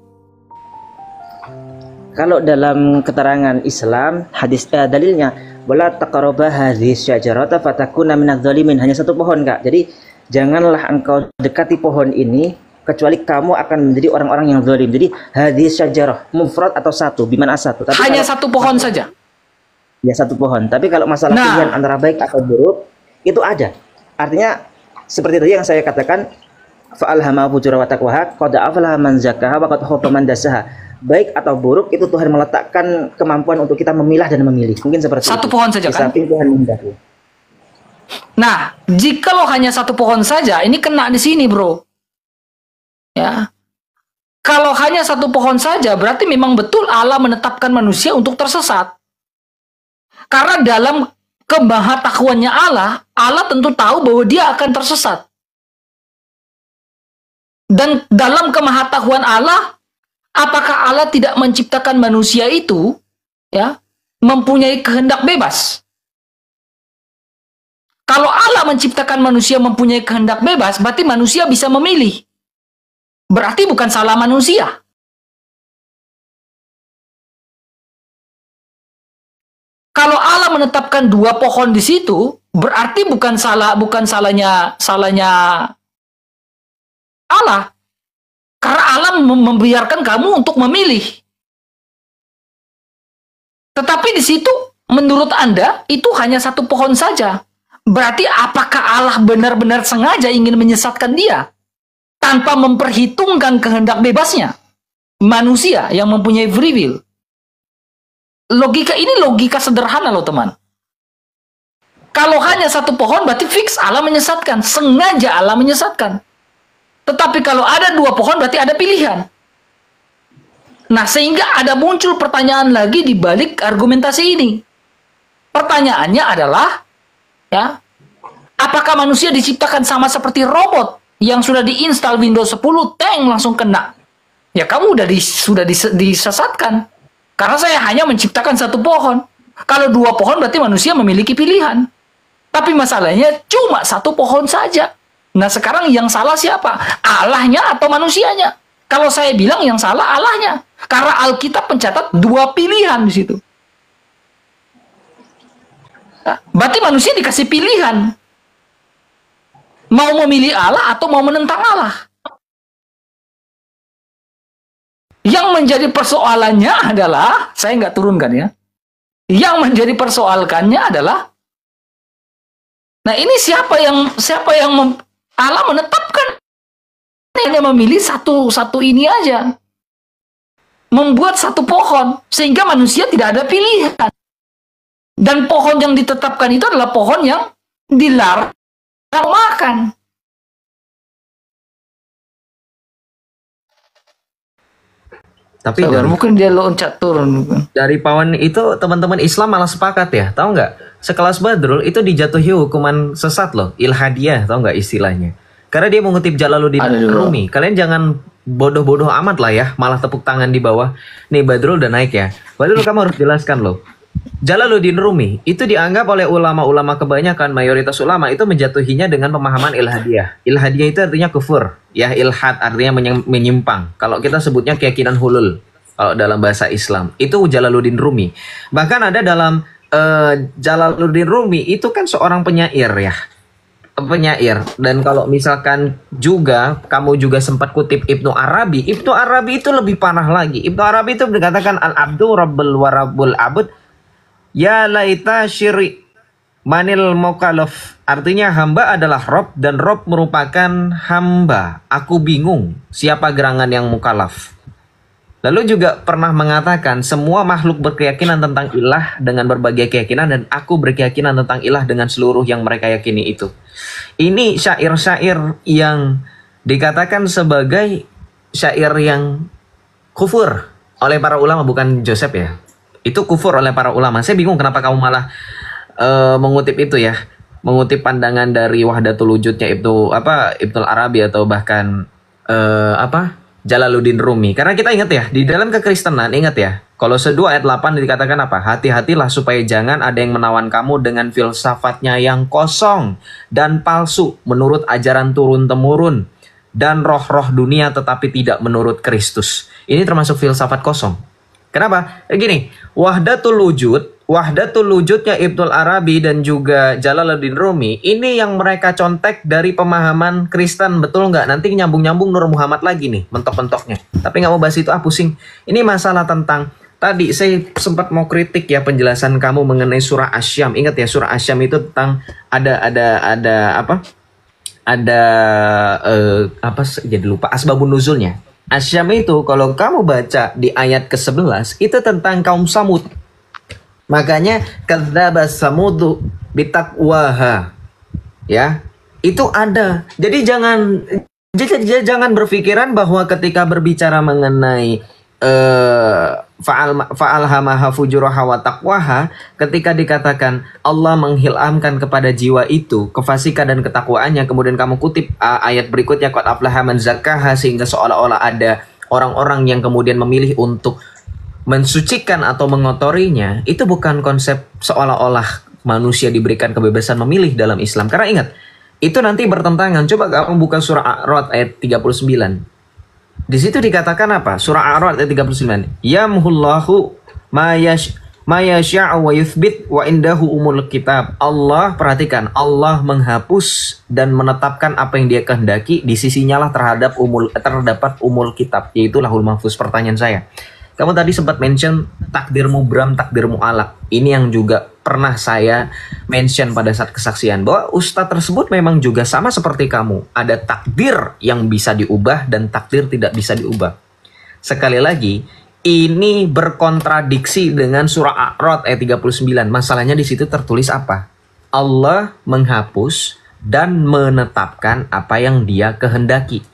Kalau dalam keterangan Islam, hadis dalilnya, wala taqrabu hadhihi syajarata fatakuna minadh dhalimin. Hanya 1 pohon, Kak. Jadi janganlah engkau dekati pohon ini kecuali kamu akan menjadi orang-orang yang zalim. Jadi hadhihi syajarah mufrad atau 1, bimana 1. Tapi hanya kalau 1 pohon saja. Ya 1 pohon. Tapi kalau masalah pilihan antara baik atau buruk itu ada. Artinya seperti tadi yang saya katakan, fa'alhama fujura wa taqwaha qad aflaha man zakkaha wa qad khaba man dassaha. Baik atau buruk itu Tuhan meletakkan kemampuan untuk kita memilah dan memilih. Mungkin seperti 1 pohon saja kan? Samping Tuhan menghendaki. Nah, jikalau hanya 1 pohon saja, ini kena di sini, Bro. Ya. Kalau hanya 1 pohon saja, berarti memang betul Allah menetapkan manusia untuk tersesat. Karena dalam kemahatakwaannya Allah, Allah tentu tahu bahwa dia akan tersesat. Dan dalam kemahatakwan Allah, apakah Allah tidak menciptakan manusia itu, ya, mempunyai kehendak bebas? Kalau Allah menciptakan manusia mempunyai kehendak bebas, berarti manusia bisa memilih. Berarti bukan salah manusia. Kalau Allah menetapkan 2 pohon di situ, berarti bukan salahnya Allah. Karena Allah membiarkan kamu untuk memilih. Tetapi di situ menurut Anda itu hanya 1 pohon saja. Berarti apakah Allah benar-benar sengaja ingin menyesatkan dia? Tanpa memperhitungkan kehendak bebasnya manusia yang mempunyai free will. Logika ini logika sederhana loh teman. Kalau hanya 1 pohon berarti fix Allah menyesatkan, sengaja Allah menyesatkan. Tetapi kalau ada 2 pohon berarti ada pilihan. Nah, sehingga ada muncul pertanyaan lagi di balik argumentasi ini. Pertanyaannya adalah, ya, apakah manusia diciptakan sama seperti robot yang sudah diinstal Windows 10, teng langsung kena? Ya kamu sudah disesatkan. Karena saya hanya menciptakan 1 pohon. Kalau 2 pohon berarti manusia memiliki pilihan. Tapi masalahnya cuma 1 pohon saja. Nah sekarang yang salah siapa? Allahnya atau manusianya? Kalau saya bilang yang salah Allahnya. Karena Alkitab mencatat 2 pilihan di situ. Nah, berarti manusia dikasih pilihan. Mau memilih Allah atau mau menentang Allah. Yang menjadi persoalannya adalah, saya nggak turunkan ya. Yang menjadi persoalkannya adalah, nah ini siapa yang Allah menetapkan hanya memilih satu ini aja, membuat satu pohon sehingga manusia tidak ada pilihan. Dan pohon yang ditetapkan itu adalah pohon yang dilarang makan. Tapi mungkin dia loncat turun. Dari pawon itu teman-teman Islam malah sepakat ya, tahu nggak? Sekelas Badrul itu dijatuhi hukuman sesat loh, ilhadiyah, tahu nggak istilahnya? Karena dia mengutip Jalaluddin Rumi. Kalian jangan bodoh-bodoh amat lah ya, malah tepuk tangan di bawah. Nih Badrul udah naik ya. Badrul kamu harus jelaskan loh. Jalaluddin Rumi itu dianggap oleh ulama-ulama kebanyakan, mayoritas ulama itu menjatuhinya dengan pemahaman ilhadiyah. Ilhadiyah itu artinya kufur, ya ilhad artinya menyimpang. Kalau kita sebutnya keyakinan hulul, kalau dalam bahasa Islam itu Jalaluddin Rumi. Bahkan ada dalam Jalaluddin Rumi itu kan seorang penyair ya, penyair. Dan kalau misalkan juga kamu juga sempat kutip Ibnu Arabi itu lebih parah lagi. Ibnu Arabi itu dikatakan al-abdu rabbul warabul abud. Ya laita syiri manil mukallaf, artinya hamba adalah Rob dan Rob merupakan hamba. Aku bingung siapa gerangan yang mukallaf. Lalu juga pernah mengatakan semua makhluk berkeyakinan tentang ilah dengan berbagai keyakinan dan aku berkeyakinan tentang ilah dengan seluruh yang mereka yakini itu. Ini syair-syair yang dikatakan sebagai syair yang kufur oleh para ulama, bukan Joseph ya. Itu kufur oleh para ulama. Saya bingung kenapa kamu malah mengutip itu ya, mengutip pandangan dari Wahdatul Wujudnya Ibnu Arabi atau bahkan Jalaluddin Rumi. Karena kita ingat ya, di dalam kekristenan ingat ya, kalau 2 ayat 8 dikatakan apa? Hati-hatilah supaya jangan ada yang menawan kamu dengan filsafatnya yang kosong dan palsu menurut ajaran turun-temurun dan roh-roh dunia tetapi tidak menurut Kristus. Ini termasuk filsafat kosong. Kenapa? Gini, Wahdatul Wujudnya Ibnu Arabi dan juga Jalaluddin Rumi, ini yang mereka contek dari pemahaman Kristen, betul nggak? Nanti nyambung-nyambung Nur Muhammad lagi nih, mentok-mentoknya. Tapi nggak mau bahas itu, pusing. Ini masalah tentang, tadi saya sempat mau kritik ya penjelasan kamu mengenai surah Asy-Syam. Ingat ya, surah Asy-Syam itu tentang jadi lupa asbabun nuzulnya. Asy-Syam itu kalau kamu baca di ayat ke-11 itu tentang kaum Samud. Makanya kadzdzaba samudu bitaqwaha. Ya, itu ada. Jadi jangan berpikiran bahwa ketika berbicara mengenai fa'alhamaha fujuraha wa taqwaha, ketika dikatakan Allah menghilangkan kepada jiwa itu kefasikan dan ketakwaannya, kemudian kamu kutip ayat berikutnya qad aflaha man zakkaha, sehingga seolah-olah ada orang-orang yang kemudian memilih untuk mensucikan atau mengotorinya. Itu bukan konsep seolah-olah manusia diberikan kebebasan memilih dalam Islam. Karena ingat, itu nanti bertentangan. Coba kamu buka surah A'raf ayat 39. Di situ dikatakan apa? Surah A'raf ayat 39. Yamhullahu ma yasha'u wa yuthbit wa indahu umul kitab. Allah, perhatikan, Allah menghapus dan menetapkan apa yang Dia kehendaki, di sisinya lah terdapat umul kitab, yaitu Lahul Mahfuz. Pertanyaan saya, kamu tadi sempat mention takdir mubram, takdir mu'alak. Ini yang juga pernah saya mention pada saat kesaksian, bahwa ustadz tersebut memang juga sama seperti kamu. Ada takdir yang bisa diubah dan takdir tidak bisa diubah. Sekali lagi, ini berkontradiksi dengan surah A'raf ayat 39. Masalahnya di situ tertulis apa? Allah menghapus dan menetapkan apa yang Dia kehendaki.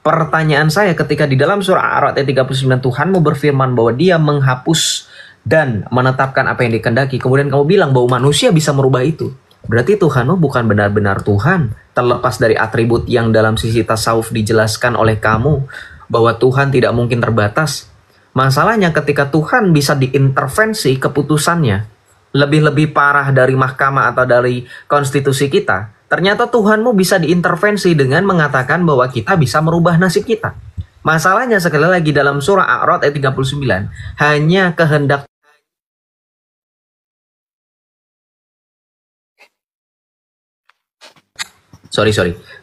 Pertanyaan saya, ketika di dalam surah A'raf ayat 39 Tuhanmu berfirman bahwa Dia menghapus dan menetapkan apa yang dikehendaki, kemudian kamu bilang bahwa manusia bisa merubah itu, berarti Tuhanmu bukan benar-benar Tuhan, terlepas dari atribut yang dalam sisi tasawuf dijelaskan oleh kamu bahwa Tuhan tidak mungkin terbatas. Masalahnya ketika Tuhan bisa diintervensi keputusannya lebih-lebih parah dari mahkamah atau dari konstitusi kita, ternyata Tuhanmu bisa diintervensi dengan mengatakan bahwa kita bisa merubah nasib kita. Masalahnya sekali lagi dalam surah A'raf ayat 39, hanya kehendak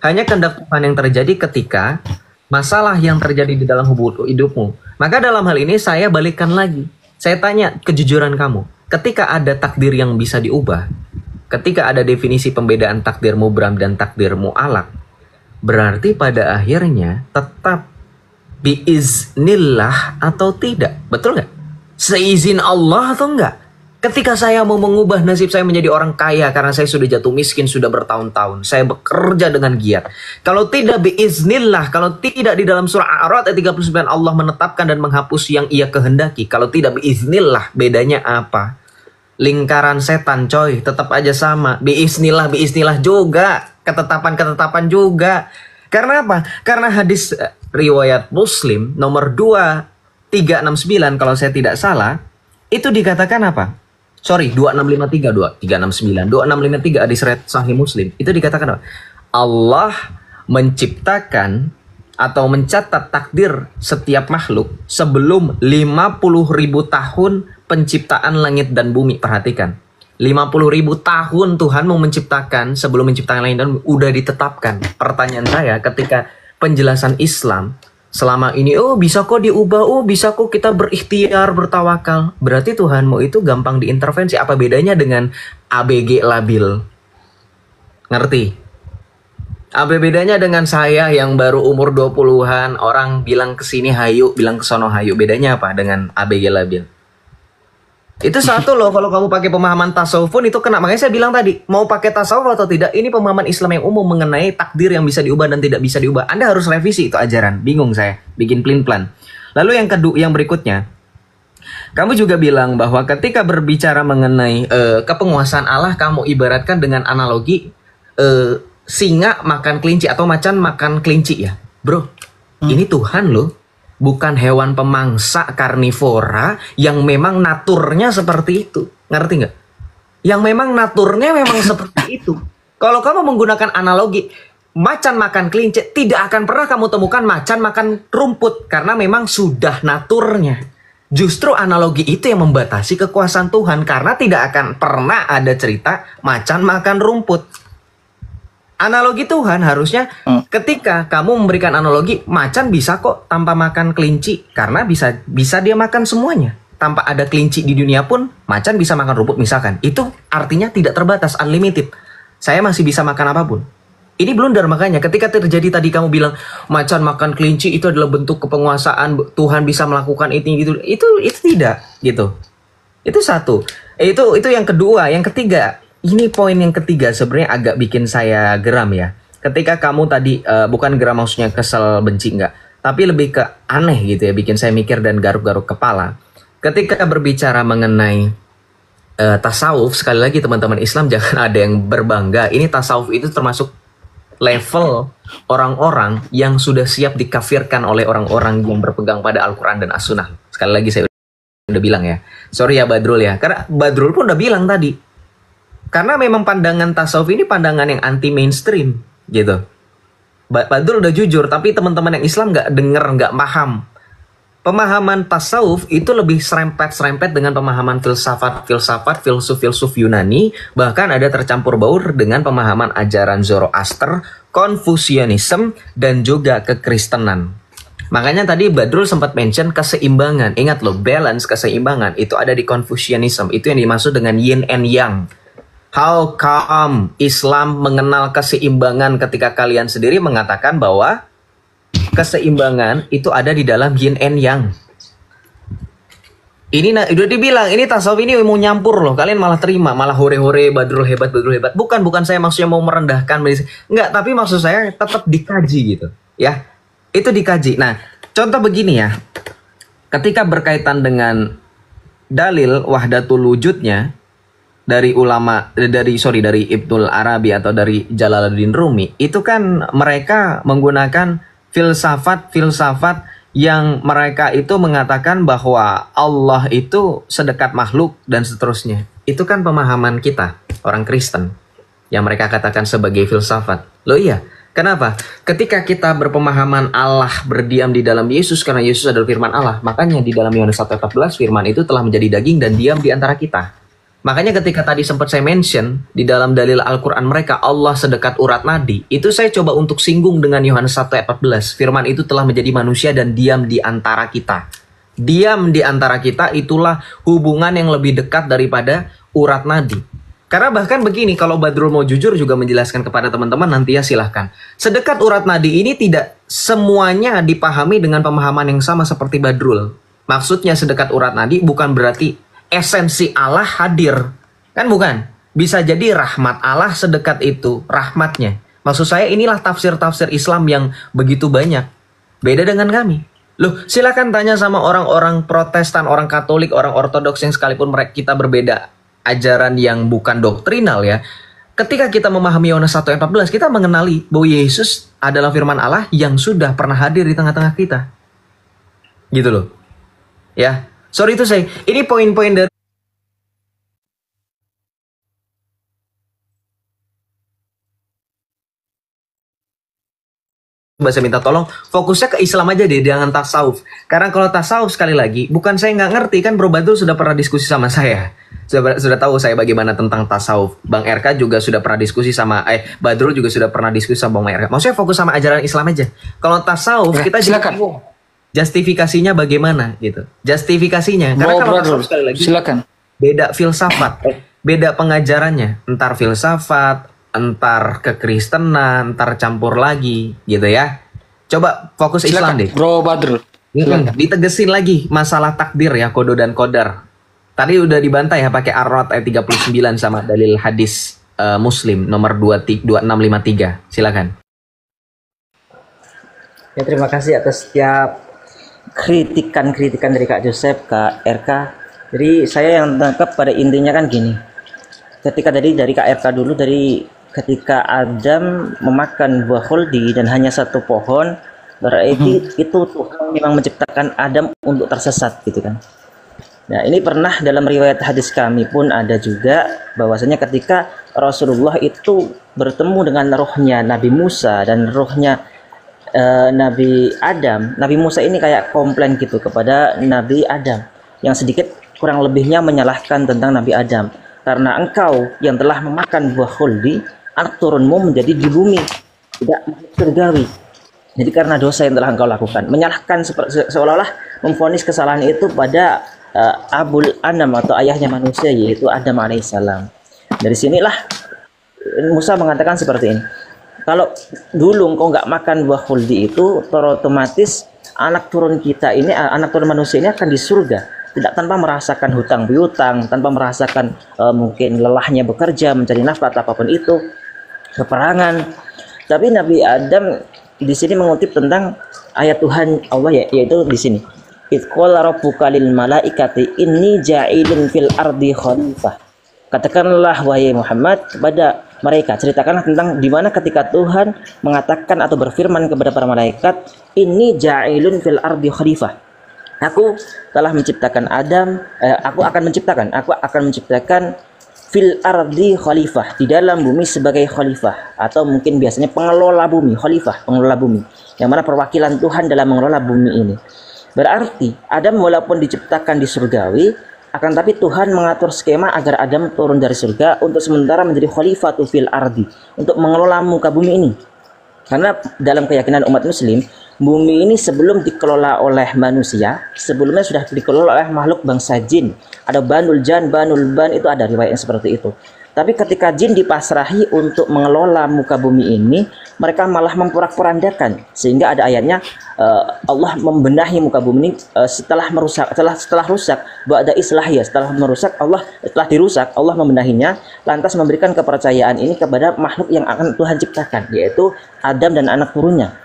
hanya kehendak Tuhan yang terjadi ketika masalah yang terjadi di dalam hidupmu. Maka dalam hal ini saya balikkan lagi. Saya tanya kejujuran kamu. Ketika ada takdir yang bisa diubah, ketika ada definisi pembedaan takdir mubram dan takdir mu'alak, berarti pada akhirnya tetap biiznillah atau tidak. Betul nggak? Seizin Allah atau enggak? Ketika saya mau mengubah nasib saya menjadi orang kaya karena saya sudah jatuh miskin sudah bertahun-tahun, saya bekerja dengan giat. Kalau tidak biiznillah, kalau tidak di dalam surah A'raf ayat 39 Allah menetapkan dan menghapus yang ia kehendaki. Kalau tidak biiznillah, bedanya apa? Lingkaran setan coy, tetap aja sama. Biiznillah juga, ketetapan juga. Karena apa? Karena hadis riwayat Muslim nomor 2369 kalau saya tidak salah, itu dikatakan apa? Sorry, 363 hadis sahih Muslim. Itu dikatakan apa? Allah menciptakan atau mencatat takdir setiap makhluk sebelum 50.000 tahun penciptaan langit dan bumi. Perhatikan. 50.000 tahun Tuhan mau menciptakan, sebelum menciptakan langit dan bumi udah ditetapkan. Pertanyaan saya ketika penjelasan Islam selama ini, oh bisa kok diubah, oh bisa kok kita berikhtiar, bertawakal. Berarti Tuhanmu itu gampang diintervensi. Apa bedanya dengan ABG labil? Ngerti? Apa bedanya dengan saya yang baru umur 20-an, orang bilang kesini hayu, bilang kesono hayu. Bedanya apa dengan ABG labil? Itu satu loh, kalau kamu pakai pemahaman tasawuf pun itu kena. Makanya saya bilang tadi, mau pakai tasawuf atau tidak, ini pemahaman Islam yang umum mengenai takdir yang bisa diubah dan tidak bisa diubah. Anda harus revisi itu ajaran. Bingung saya, bikin plan. Lalu yang berikutnya, kamu juga bilang bahwa ketika berbicara mengenai kepenguasaan Allah, kamu ibaratkan dengan analogi singa makan kelinci atau macan makan kelinci ya. Bro, ini Tuhan loh. Bukan hewan pemangsa karnivora yang memang naturnya seperti itu. Ngerti nggak? Yang memang naturnya memang seperti itu. Kalau kamu menggunakan analogi macan makan kelinci, tidak akan pernah kamu temukan macan makan rumput. Karena memang sudah naturnya. Justru analogi itu yang membatasi kekuasaan Tuhan. Karena tidak akan pernah ada cerita macan makan rumput. Analogi Tuhan harusnya ketika kamu memberikan analogi, macan bisa kok tanpa makan kelinci karena bisa dia makan semuanya. Tanpa ada kelinci di dunia pun macan bisa makan rumput misalkan. Itu artinya tidak terbatas, unlimited. Saya masih bisa makan apapun. Ini blunder, makanya ketika terjadi tadi kamu bilang macan makan kelinci itu adalah bentuk kepenguasaan Tuhan bisa melakukan itu gitu. Itu tidak gitu. Itu satu. Itu yang kedua, yang ketiga. Ini poin yang ketiga sebenarnya agak bikin saya geram ya. Ketika kamu tadi, bukan geram maksudnya kesel, benci enggak. Tapi lebih ke aneh gitu ya, bikin saya mikir dan garuk-garuk kepala. Ketika berbicara mengenai tasawuf, sekali lagi teman-teman Islam jangan ada yang berbangga. Ini tasawuf itu termasuk level orang-orang yang sudah siap dikafirkan oleh orang-orang yang berpegang pada Al-Quran dan As-Sunnah. Sekali lagi saya udah bilang ya. Sorry ya Badrul ya, karena Badrul pun udah bilang tadi. Karena memang pandangan tasawuf ini pandangan yang anti mainstream gitu. Badrul udah jujur, tapi teman-teman yang Islam nggak denger, nggak paham. Pemahaman tasawuf itu lebih serempet-serempet dengan pemahaman filsuf Yunani, bahkan ada tercampur baur dengan pemahaman ajaran Zoroaster, Konfusianisme, dan juga kekristenan. Makanya tadi Badrul sempat mention keseimbangan. Ingat loh, balance, keseimbangan itu ada di Konfusianisme. Itu yang dimaksud dengan yin and yang. How come Islam mengenal keseimbangan ketika kalian sendiri mengatakan bahwa keseimbangan itu ada di dalam yin and yang? Ini udah dibilang, ini tasawuf ini mau nyampur loh. Kalian malah terima, malah hore-hore, Badrul hebat, Badrul hebat. Bukan saya maksudnya mau merendahkan. Enggak, tapi maksud saya tetap dikaji gitu. Ya, itu dikaji. Nah, contoh begini ya. Ketika berkaitan dengan dalil wahdatul wujudnya, dari Ibnul Arabi atau dari Jalaluddin Rumi, itu kan mereka menggunakan filsafat yang mereka itu mengatakan bahwa Allah itu sedekat makhluk dan seterusnya. Itu kan pemahaman kita, orang Kristen, yang mereka katakan sebagai filsafat. Loh iya, kenapa? Ketika kita berpemahaman Allah berdiam di dalam Yesus karena Yesus adalah firman Allah, makanya di dalam Yohanes 1:14 firman itu telah menjadi daging dan diam di antara kita. Makanya ketika tadi sempat saya mention di dalam dalil Al-Quran mereka Allah sedekat urat nadi, itu saya coba untuk singgung dengan Yohanes 1 ayat 14. Firman itu telah menjadi manusia dan diam di antara kita. Diam di antara kita itulah hubungan yang lebih dekat daripada urat nadi. Karena bahkan begini, kalau Badrul mau jujur juga menjelaskan kepada teman-teman nanti ya silahkan. Sedekat urat nadi ini tidak semuanya dipahami dengan pemahaman yang sama seperti Badrul. Maksudnya sedekat urat nadi bukan berarti esensi Allah hadir. Kan bukan. Bisa jadi rahmat Allah sedekat itu, rahmatnya. Maksud saya inilah tafsir-tafsir Islam yang begitu banyak. Beda dengan kami. Loh, silakan tanya sama orang-orang Protestan, orang Katolik, orang Ortodoks yang sekalipun mereka kita berbeda ajaran yang bukan doktrinal ya. Ketika kita memahami Yohanes 1 ayat 14, kita mengenali bahwa Yesus adalah firman Allah yang sudah pernah hadir di tengah-tengah kita. Gitu loh. Ya. Sorry itu saya. Ini poin-poin dari saya minta tolong fokusnya ke Islam aja deh, jangan tasawuf. Karena kalau tasawuf sekali lagi, bukan saya nggak ngerti kan, Bro Badrul sudah pernah diskusi sama saya. Sudah tahu saya bagaimana tentang tasawuf. Bang RK juga sudah pernah diskusi sama Badrul juga sudah pernah diskusi sama Bang RK. Maksudnya fokus sama ajaran Islam aja. Kalau tasawuf kita silakan. Justifikasinya bagaimana gitu. Justifikasinya karena kalau tasawuf sekali lagi silakan. Beda filsafat, beda pengajarannya, entar filsafat, entar kekristenan, entar campur lagi gitu ya. Coba fokus Islam deh. Bro Badrul. Ditegesin lagi masalah takdir ya, kodo dan kodar. Tadi udah dibantai ya pakai Ar-Ra'd ayat 39 sama dalil hadis Muslim nomor 2653. Silakan. Ya, terima kasih atas setiap kritikan dari Kak Joseph, Kak RK. Jadi saya yang tangkap pada intinya kan gini. Ketika dari Kak RK dulu, dari ketika Adam memakan buah khuldi dan hanya satu pohon, berarti itu Tuhan memang menciptakan Adam untuk tersesat gitu kan. Nah, ini pernah dalam riwayat hadis kami pun ada juga bahwasanya ketika Rasulullah itu bertemu dengan rohnya Nabi Musa dan rohnya Nabi Adam, Nabi Musa ini kayak komplain gitu kepada Nabi Adam yang sedikit kurang lebihnya menyalahkan tentang Nabi Adam, karena engkau yang telah memakan buah khuldi, anak turunmu menjadi di bumi, tidak surgawi. Jadi karena dosa yang telah engkau lakukan, menyalahkan seolah-olah memvonis kesalahan itu pada Abul Anam atau ayahnya manusia, yaitu Adam alaihissalam. Dari sinilah Musa mengatakan seperti ini. Kalau dulu engkau nggak makan buah khuldi itu, otomatis anak turun kita ini, anak turun manusia ini akan di surga, tidak tanpa merasakan hutang piutang, tanpa merasakan mungkin lelahnya bekerja mencari nafkah atau apapun itu, peperangan. Tapi Nabi Adam di sini mengutip tentang ayat Tuhan Allah yaitu di sini. Idz qala rabbuka lil malaikati inni ja'ilun fil ardi khalifah. Katakanlah wahai Muhammad kepada mereka, ceritakanlah tentang di mana ketika Tuhan mengatakan atau berfirman kepada para malaikat, inni ja'ilun fil ardi khalifah. Aku telah menciptakan Adam, aku akan menciptakan fil ardi khalifah, di dalam bumi sebagai khalifah, atau mungkin biasanya pengelola bumi, khalifah, pengelola bumi, yang mana perwakilan Tuhan dalam mengelola bumi ini. Berarti Adam walaupun diciptakan di surgawi, akan tapi Tuhan mengatur skema agar Adam turun dari surga untuk sementara menjadi khalifatu fil ardi, untuk mengelola muka bumi ini. Karena dalam keyakinan umat muslim, bumi ini sebelum dikelola oleh manusia, sebelumnya sudah dikelola oleh makhluk bangsa jin. Ada banul jan, banul ban, itu ada riwayat yang seperti itu. Tapi ketika jin dipasrahi untuk mengelola muka bumi ini, mereka malah memporak-porandakan, sehingga ada ayatnya Allah membenahi muka bumi ini setelah rusak ba'da islahiyah, setelah dirusak Allah membenahinya, lantas memberikan kepercayaan ini kepada makhluk yang akan Tuhan ciptakan, yaitu Adam dan anak turunnya.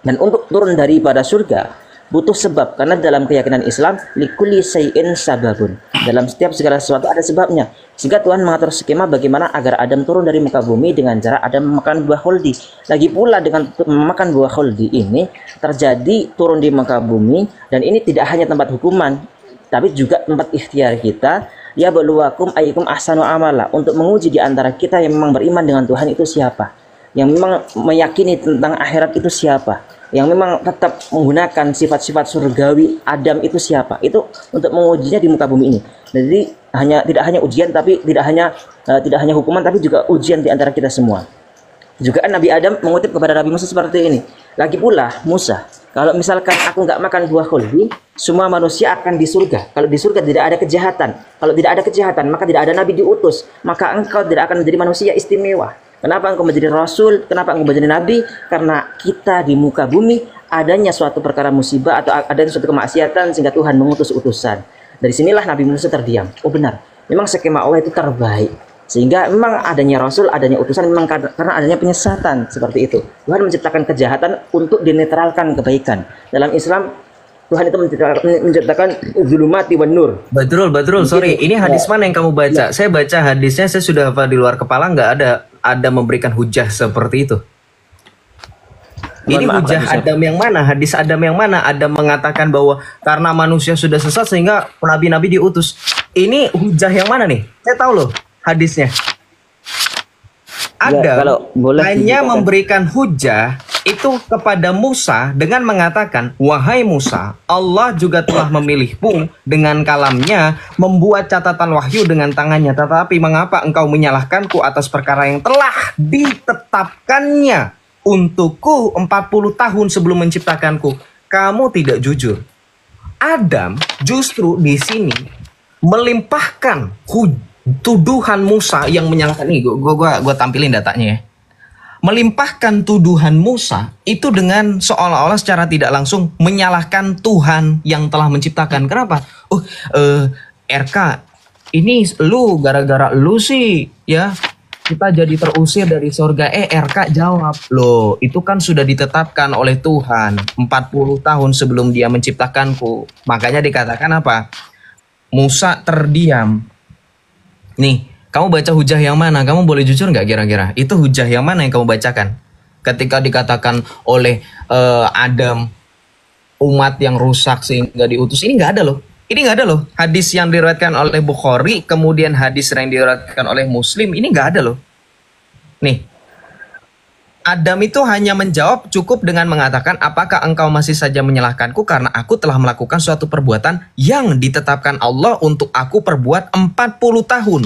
Dan untuk turun daripada surga butuh sebab, karena dalam keyakinan Islam likulli syai'in sababun, dalam setiap segala sesuatu ada sebabnya, sehingga Tuhan mengatur skema bagaimana agar Adam turun dari muka bumi dengan cara Adam memakan buah khuldi. Lagi pula dengan memakan buah khuldi ini terjadi turun di muka bumi, dan ini tidak hanya tempat hukuman tapi juga tempat ikhtiar kita, ya baluwakum ayyukum ahsanu amala, untuk menguji di antara kita yang memang beriman dengan Tuhan itu siapa, yang memang meyakini tentang akhirat itu siapa, yang memang tetap menggunakan sifat-sifat surgawi Adam itu siapa. Itu untuk mengujinya di muka bumi ini. Jadi tidak hanya ujian, tapi tidak hanya hukuman, tapi juga ujian di antara kita semua. Juga Nabi Adam mengutip kepada Nabi Musa seperti ini. Lagi pula Musa, kalau misalkan aku nggak makan buah khuldi, semua manusia akan di surga. Kalau di surga tidak ada kejahatan. Kalau tidak ada kejahatan, maka tidak ada nabi diutus. Maka engkau tidak akan menjadi manusia istimewa. Kenapa engkau menjadi rasul? Kenapa engkau menjadi nabi? Karena kita di muka bumi adanya suatu perkara musibah atau adanya suatu kemaksiatan sehingga Tuhan mengutus utusan. Dari sinilah Nabi Musa terdiam. Oh benar, memang skema Allah itu terbaik. Sehingga memang adanya rasul, adanya utusan memang karena adanya penyesatan seperti itu. Tuhan menciptakan kejahatan untuk dinetralkan kebaikan. Dalam Islam Tuhan itu menciptakan zulumati wan nur. Badrul, sorry. Ini hadis mana yang kamu baca? Saya baca hadisnya, saya sudah hafal di luar kepala, nggak ada memberikan hujah seperti itu. Ini hujah Adam yang mana? Hadis Adam yang mana? Adam mengatakan bahwa karena manusia sudah sesat sehingga nabi-nabi diutus. Ini hujah yang mana nih? Saya tahu loh hadisnya. Adam hanya memberikan hujah itu kepada Musa dengan mengatakan, wahai Musa, Allah juga telah memilihmu dengan kalamnya, membuat catatan wahyu dengan tangannya. Tetapi mengapa engkau menyalahkanku atas perkara yang telah ditetapkannya untukku 40 tahun sebelum menciptakanku? Kamu tidak jujur. Adam justru di sini melimpahkan tuduhan Musa yang menyalahkan. Nih, gue tampilin datanya ya. Melimpahkan tuduhan Musa itu dengan seolah-olah secara tidak langsung menyalahkan Tuhan yang telah menciptakan. Kenapa? RK, ini lu gara-gara lu sih ya kita jadi terusir dari surga. RK jawab, loh itu kan sudah ditetapkan oleh Tuhan 40 tahun sebelum dia menciptakanku. Makanya dikatakan apa? Musa terdiam. Nih, kamu baca hujah yang mana? Kamu boleh jujur nggak kira-kira? Itu hujah yang mana yang kamu bacakan? Ketika dikatakan oleh Adam, umat yang rusak sehingga diutus. Ini nggak ada loh. Ini nggak ada loh. Hadis yang diriwayatkan oleh Bukhari, kemudian hadis yang diriwayatkan oleh Muslim, ini nggak ada loh. Nih, Adam itu hanya menjawab cukup dengan mengatakan, apakah engkau masih saja menyalahkanku karena aku telah melakukan suatu perbuatan yang ditetapkan Allah untuk aku perbuat 40 tahun.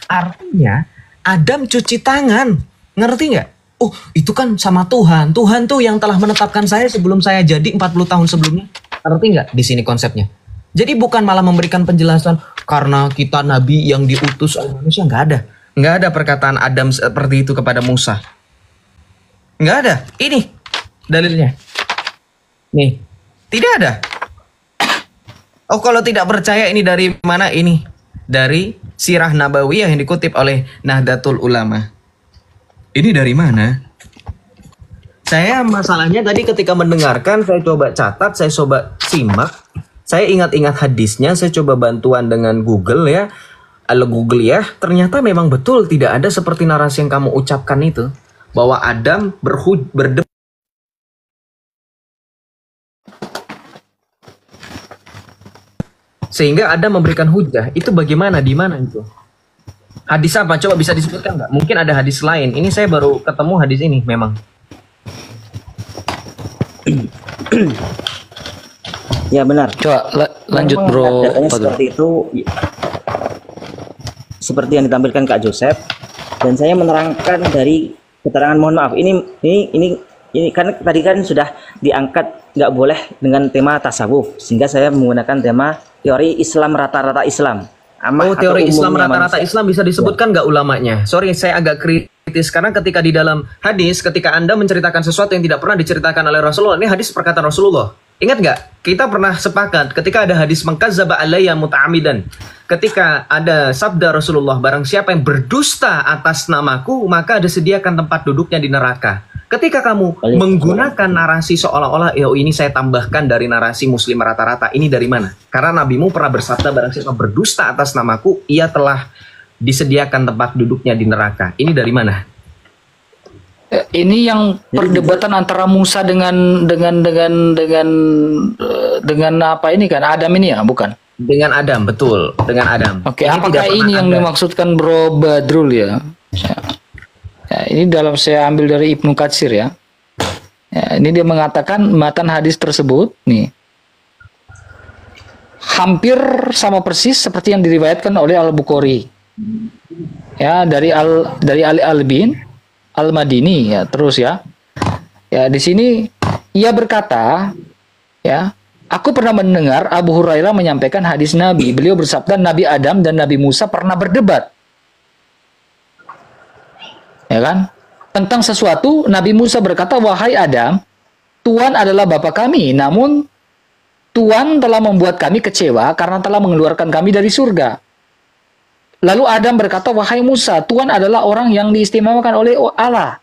Artinya, Adam cuci tangan. Ngerti nggak? Oh, itu kan sama Tuhan. Tuhan tuh yang telah menetapkan saya sebelum saya jadi 40 tahun sebelumnya. Ngerti nggak di sini konsepnya? Jadi bukan malah memberikan penjelasan karena kita nabi yang diutus oleh manusia. Nggak ada. Nggak ada perkataan Adam seperti itu kepada Musa. Nggak ada. Ini dalilnya. Nih. Tidak ada. Oh, kalau tidak percaya ini dari mana ini? Dari Sirah Nabawiyah yang dikutip oleh Nahdlatul Ulama. Ini dari mana? Saya masalahnya tadi ketika mendengarkan, saya coba catat, saya coba simak. Saya ingat-ingat hadisnya, saya coba bantuan dengan Google ya. Google ya, ternyata memang betul tidak ada seperti narasi yang kamu ucapkan itu. Bahwa Adam berdebat. Sehingga Adam memberikan hujah. Itu bagaimana? Di mana itu? Hadis apa? Coba bisa disebutkan nggak? Mungkin ada hadis lain. Ini saya baru ketemu hadis ini memang. Ya benar. Coba lanjut bro. Seperti itu. Seperti yang ditampilkan Kak Joseph. Dan saya menerangkan dari keterangan, mohon maaf. Ini kan tadi kan sudah diangkat nggak boleh dengan tema tasawuf. Sehingga saya menggunakan tema teori Islam rata-rata Islam. Teori Islam rata-rata Islam bisa disebutkan nggak ulamanya? Sorry, saya agak kritis karena ketika di dalam hadis, ketika Anda menceritakan sesuatu yang tidak pernah diceritakan oleh Rasulullah, ini hadis perkataan Rasulullah. Ingat nggak? Kita pernah sepakat ketika ada hadis mengkadzdzaba alayya muta'ammidan. Ketika ada sabda Rasulullah, barang siapa yang berdusta atas namaku, maka disediakan tempat duduknya di neraka. Ketika kamu menggunakan narasi seolah-olah, ya ini saya tambahkan dari narasi muslim rata-rata, ini dari mana? Karena nabimu pernah bersabda, barang siapa berdusta atas namaku, ia telah disediakan tempat duduknya di neraka. Ini dari mana? Ini yang perdebatan antara Musa dengan apa ini kan? Adam ini ya, bukan? Dengan Adam, betul. Dengan Adam. Oke, apakah ini yang dimaksudkan Bro Badrul ya? Ya, ini dalam saya ambil dari Ibnu Katsir ya. Ya, ini dia mengatakan matan hadis tersebut nih. hampir sama persis seperti yang diriwayatkan oleh Al-Bukhari. Ya, dari Ali Al-Bin Al-Madini ya, terus ya. Ya, di sini ia berkata, ya, aku pernah mendengar Abu Hurairah menyampaikan hadis Nabi. Beliau bersabda, Nabi Adam dan Nabi Musa pernah berdebat. Ya kan? Tentang sesuatu, Nabi Musa berkata, wahai Adam, Tuhan adalah Bapa kami, namun Tuhan telah membuat kami kecewa karena telah mengeluarkan kami dari surga. Lalu Adam berkata, wahai Musa, Tuhan adalah orang yang diistimewakan oleh Allah,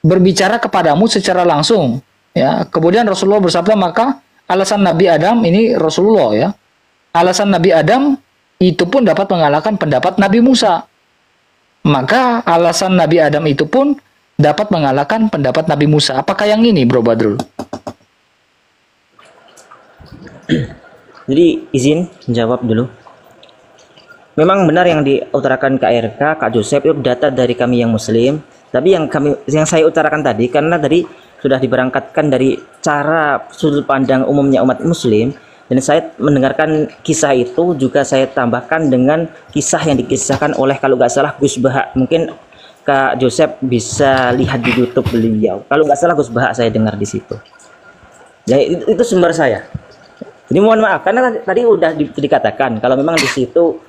berbicara kepadamu secara langsung. Ya, kemudian Rasulullah bersabda, maka alasan Nabi Adam, ini Rasulullah ya, alasan Nabi Adam itu pun dapat mengalahkan pendapat Nabi Musa. Maka alasan Nabi Adam itu pun dapat mengalahkan pendapat Nabi Musa. Apakah yang ini, Bro Badrul? Jadi izin menjawab dulu. Memang benar yang diutarakan KRK, Kak Joseph, itu data dari kami yang Muslim. Tapi yang saya utarakan tadi, karena tadi sudah diberangkatkan dari cara sudut pandang umumnya umat Muslim, dan saya mendengarkan kisah itu juga saya tambahkan dengan kisah yang dikisahkan oleh, kalau nggak salah, Gus Baha. Mungkin Kak Joseph bisa lihat di YouTube beliau. Kalau nggak salah Gus Baha saya dengar di situ. Ya itu sumber saya. Jadi mohon maaf karena tadi udah dikatakan kalau memang di situ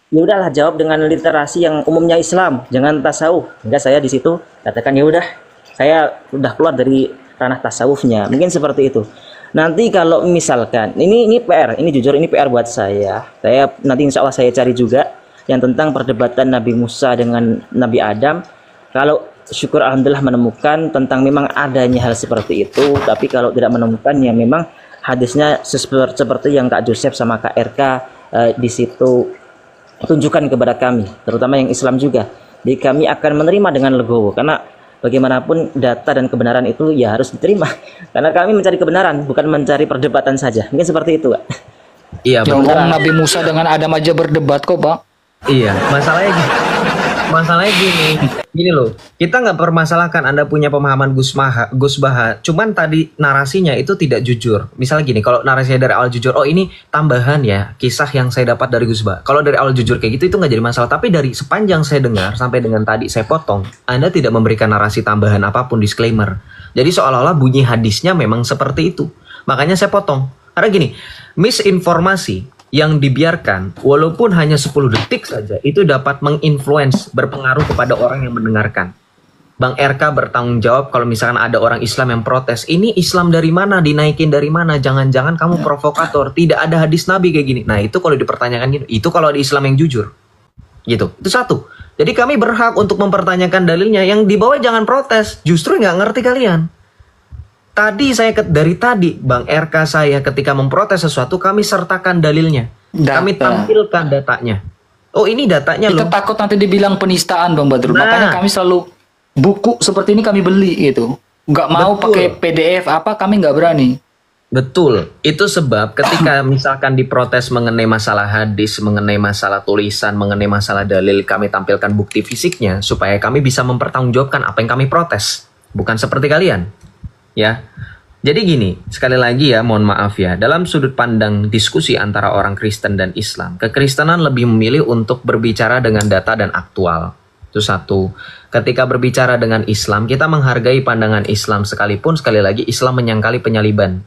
ya udahlah jawab dengan literasi yang umumnya Islam, jangan tasawuf. Enggak, saya di situ katakan ya udah saya udah keluar dari ranah tasawufnya. Mungkin seperti itu. Nanti kalau misalkan ini PR, ini jujur ini PR buat saya. Saya nanti insya Allah saya cari juga yang tentang perdebatan Nabi Musa dengan Nabi Adam. Kalau syukur alhamdulillah menemukan tentang memang adanya hal seperti itu. Tapi kalau tidak menemukan ya memang hadisnya seperti yang Kak Joseph sama Kak RK di situ tunjukkan kepada kami, terutama yang Islam juga. Jadi kami akan menerima dengan legowo karena bagaimanapun data dan kebenaran itu ya harus diterima. Karena kami mencari kebenaran, bukan mencari perdebatan saja. Mungkin seperti itu, Pak. Iya, benar. Nabi Musa dengan Adam aja berdebat kok, Pak. Iya, masalahnya gini loh. Kita nggak permasalahkan Anda punya pemahaman Gus Baha. Cuman tadi narasinya itu tidak jujur. Misalnya gini, kalau narasinya dari awal jujur, oh ini tambahan ya kisah yang saya dapat dari Gus Baha. Kalau dari awal jujur kayak gitu itu nggak jadi masalah. Tapi dari sepanjang saya dengar sampai dengan tadi saya potong, Anda tidak memberikan narasi tambahan apapun, disclaimer. Jadi seolah-olah bunyi hadisnya memang seperti itu. Makanya saya potong. Karena gini, misinformasi yang dibiarkan walaupun hanya 10 detik saja itu dapat menginfluence, berpengaruh kepada orang yang mendengarkan. Bang RK bertanggung jawab kalau misalkan ada orang Islam yang protes, ini Islam dari mana, dinaikin dari mana, jangan-jangan kamu provokator, tidak ada hadis Nabi kayak gini. Nah itu kalau dipertanyakan gitu, itu kalau ada Islam yang jujur gitu, itu satu. Jadi kami berhak untuk mempertanyakan dalilnya. Yang di bawah jangan protes, justru nggak ngerti kalian. Dari tadi Bang RK saya ketika memprotes sesuatu kami sertakan dalilnya. Kami tampilkan datanya. Oh ini datanya loh. Kita takut nanti dibilang penistaan Bang Badrul. Makanya kami selalu buku seperti ini kami beli gitu. Nggak mau pakai PDF apa, kami nggak berani. Betul. Itu sebab ketika misalkan diprotes mengenai masalah hadis, mengenai masalah tulisan, mengenai masalah dalil, kami tampilkan bukti fisiknya supaya kami bisa mempertanggungjawabkan apa yang kami protes. Bukan seperti kalian. Ya, jadi gini, sekali lagi ya, mohon maaf ya, dalam sudut pandang diskusi antara orang Kristen dan Islam, kekristenan lebih memilih untuk berbicara dengan data dan aktual. Itu satu. Ketika berbicara dengan Islam, kita menghargai pandangan Islam sekalipun sekali lagi Islam menyangkali penyaliban,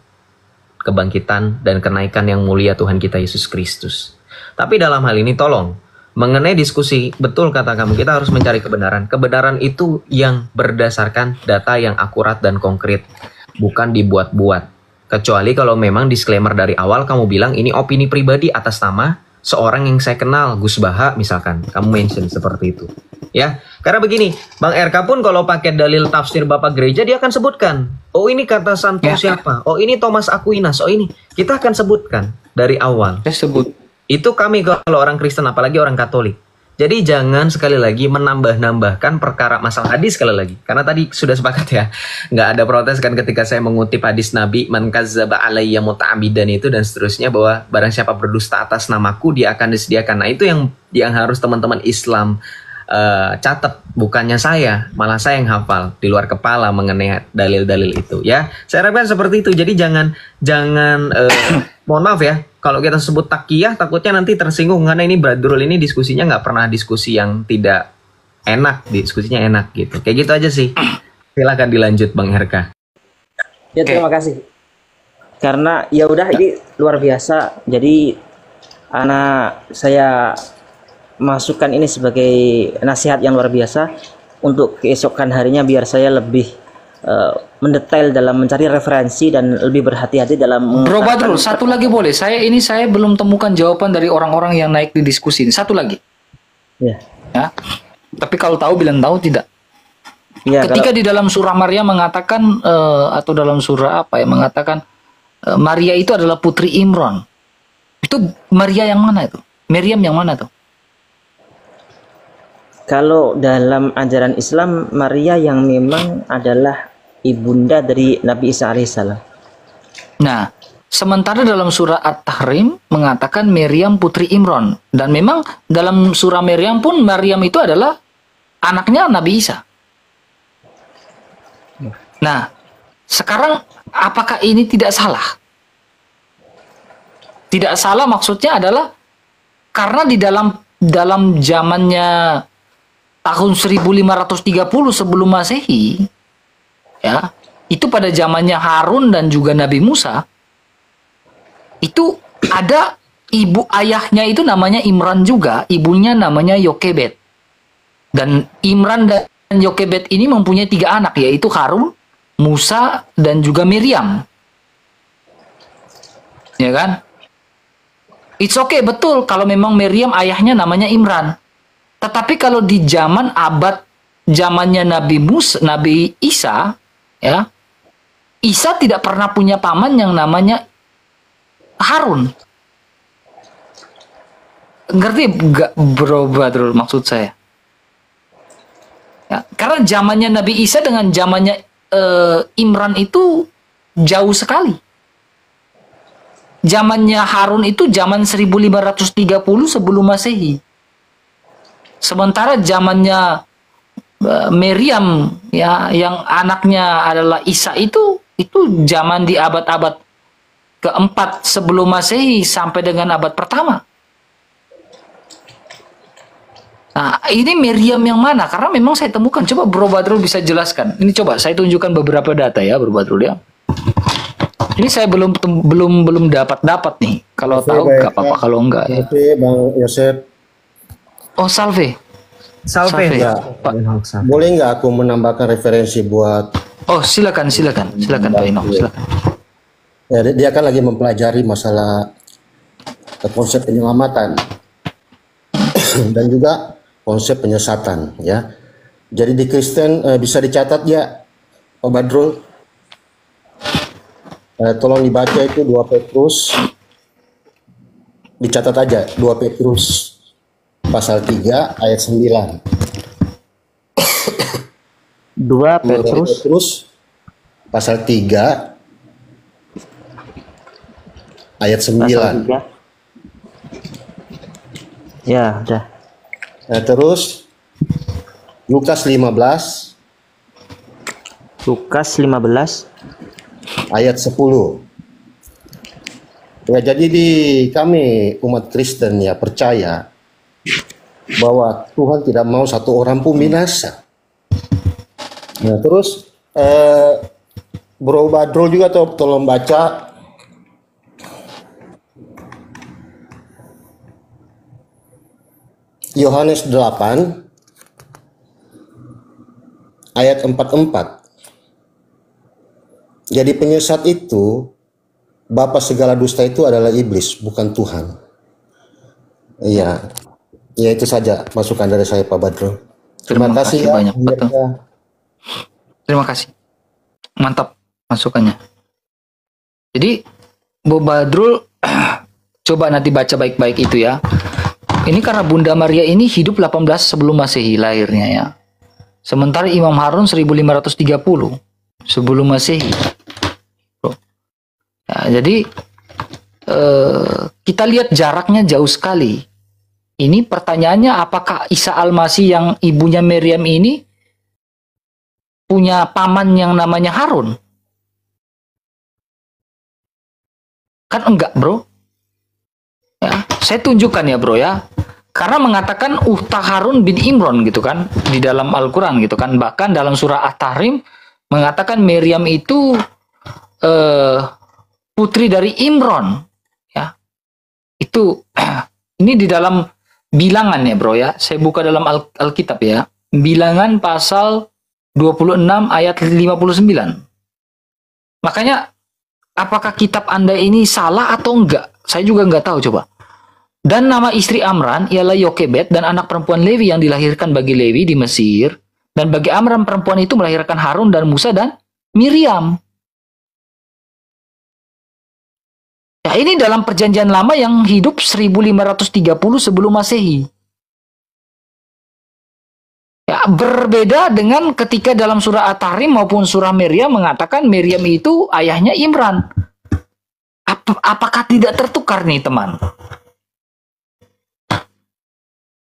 kebangkitan, dan kenaikan yang mulia Tuhan kita Yesus Kristus. Tapi dalam hal ini tolong, mengenai diskusi, betul kata kamu, kita harus mencari kebenaran. Kebenaran itu yang berdasarkan data yang akurat dan konkret, bukan dibuat-buat. Kecuali kalau memang disclaimer dari awal kamu bilang ini opini pribadi atas nama seorang yang saya kenal, Gus Baha misalkan, kamu mention seperti itu. Ya, karena begini, Bang RK pun kalau pakai dalil tafsir Bapak Gereja dia akan sebutkan, oh ini kata Santo siapa, oh ini Thomas Aquinas, oh ini, kita akan sebutkan dari awal. Sebut. Itu kami kalau orang Kristen, apalagi orang Katolik. Jadi jangan sekali lagi menambah-nambahkan perkara masalah hadis sekali lagi. Karena tadi sudah sepakat ya, nggak ada protes kan ketika saya mengutip hadis Nabi, man kazzaba alayya muta'ammidan itu dan seterusnya, bahwa barang siapa berdusta atas namaku dia akan disediakan. Nah itu yang harus teman-teman Islam catat, bukannya saya, malah saya yang hafal di luar kepala mengenai dalil-dalil itu ya. Saya harapkan seperti itu. Jadi jangan mohon maaf ya, kalau kita sebut takiyah takutnya nanti tersinggung karena ini Badrul ini diskusinya nggak pernah diskusi yang tidak enak, diskusinya enak gitu. Kayak gitu aja sih. Silakan dilanjut Bang RK. Ya terima kasih. Karena ya udah ini luar biasa. Jadi saya masukkan ini sebagai nasihat yang luar biasa untuk keesokan harinya biar saya lebih mendetail dalam mencari referensi dan lebih berhati-hati dalam. Bro Badrul, satu lagi boleh? Saya belum temukan jawaban dari orang-orang yang naik di diskusi ini. Satu lagi. Ya. Ya. Tapi kalau tahu bilang tahu, tidak. Ya, ketika di dalam surah Maryam mengatakan atau dalam surah apa ya mengatakan Maria itu adalah putri Imran. Itu Maria yang mana itu? Maryam yang mana tuh? Kalau dalam ajaran Islam, Maria yang memang adalah ibunda dari Nabi Isa alaihissalam. Nah, sementara dalam surah At-Tahrim mengatakan Maryam putri Imran. Dan memang dalam surah Maryam pun Maryam itu adalah anaknya Nabi Isa. Nah, sekarang apakah ini tidak salah? Tidak salah maksudnya adalah karena di dalam zamannya tahun 1530 sebelum Masehi, ya, itu pada zamannya Harun dan juga Nabi Musa, itu ada ibu ayahnya itu namanya Imran juga, ibunya namanya Yokebed. Dan Imran dan Yokebed ini mempunyai 3 anak, yaitu Harun, Musa, dan juga Miriam. Ya kan? It's okay, betul kalau memang Miriam ayahnya namanya Imran. Tetapi kalau di zamannya Nabi Musa, Nabi Isa, ya, Isa tidak pernah punya paman yang namanya Harun. Ngerti gak Bro Badrul maksud saya? Ya, karena zamannya Nabi Isa dengan zamannya Imran itu jauh sekali. Zamannya Harun itu zaman 1530 sebelum Masehi. Sementara zamannya Maryam, ya, yang anaknya adalah Isa itu zaman di abad-abad keempat sebelum Masehi sampai dengan abad pertama. Nah, ini Maryam yang mana? Karena memang saya temukan. Coba Bro Badrul bisa jelaskan. Ini coba saya tunjukkan beberapa data ya, Bro Badrul ya. Ini saya belum dapat nih. Kalau tahu nggak apa-apa, kalau enggak ya. Bang Yosep. Oh, Salve. Ya, Pak. Boleh nggak aku menambahkan referensi buat? Oh, silakan Pak Ino, silakan. Ya, dia kan lagi mempelajari masalah konsep penyelamatan dan juga konsep penyesatan, ya. Jadi di Kristen bisa dicatat ya, Pak Badrul. Tolong dibaca itu 2 Petrus. Dicatat aja 2 Petrus pasal 3 ayat 9. 2 Petrus pasal 3 ayat 9. Ya, udah. Nah, terus Lukas 15 ayat 10. Ya, jadi di kami umat Kristen ya percaya bahwa Tuhan tidak mau satu orang pun binasa. Nah, terus Bro Badrul juga tolong baca Yohanes 8 ayat 44. Jadi penyesat itu, bapa segala dusta itu adalah iblis, bukan Tuhan. Iya, ya itu saja masukan dari saya Pak Badrul. Terima kasih ya, banyak, betul. Terima kasih, mantap masukannya. Jadi Bu Badrul coba nanti baca baik-baik itu ya. Ini karena Bunda Maria ini hidup 18 sebelum Masehi lahirnya ya. Sementara Imam Harun 1530 sebelum Masehi. Ya, jadi kita lihat jaraknya jauh sekali. Ini pertanyaannya, apakah Isa Al-Masih yang ibunya Maryam ini punya paman yang namanya Harun? Kan enggak, bro. Ya, saya tunjukkan ya bro ya. Karena mengatakan Ukhta Harun bin Imran gitu kan di dalam Al-Qur'an gitu kan. Bahkan dalam surah At-Tahrim mengatakan Maryam itu putri dari Imran ya. Itu ini di dalam bilangan ya bro ya. Saya buka dalam Alkitab ya. Bilangan pasal 26 ayat 59. Makanya apakah kitab Anda ini salah atau enggak? Saya juga enggak tahu coba. Dan nama istri Amran ialah Yokebed dan anak perempuan Lewi yang dilahirkan bagi Lewi di Mesir. Dan bagi Amran perempuan itu melahirkan Harun dan Musa dan Miriam. Ya, ini dalam perjanjian lama yang hidup 1530 sebelum Masehi. Ya, berbeda dengan ketika dalam surah At-Tahrim maupun surah Maryam mengatakan Maryam itu ayahnya Imran. Apakah tidak tertukar nih teman?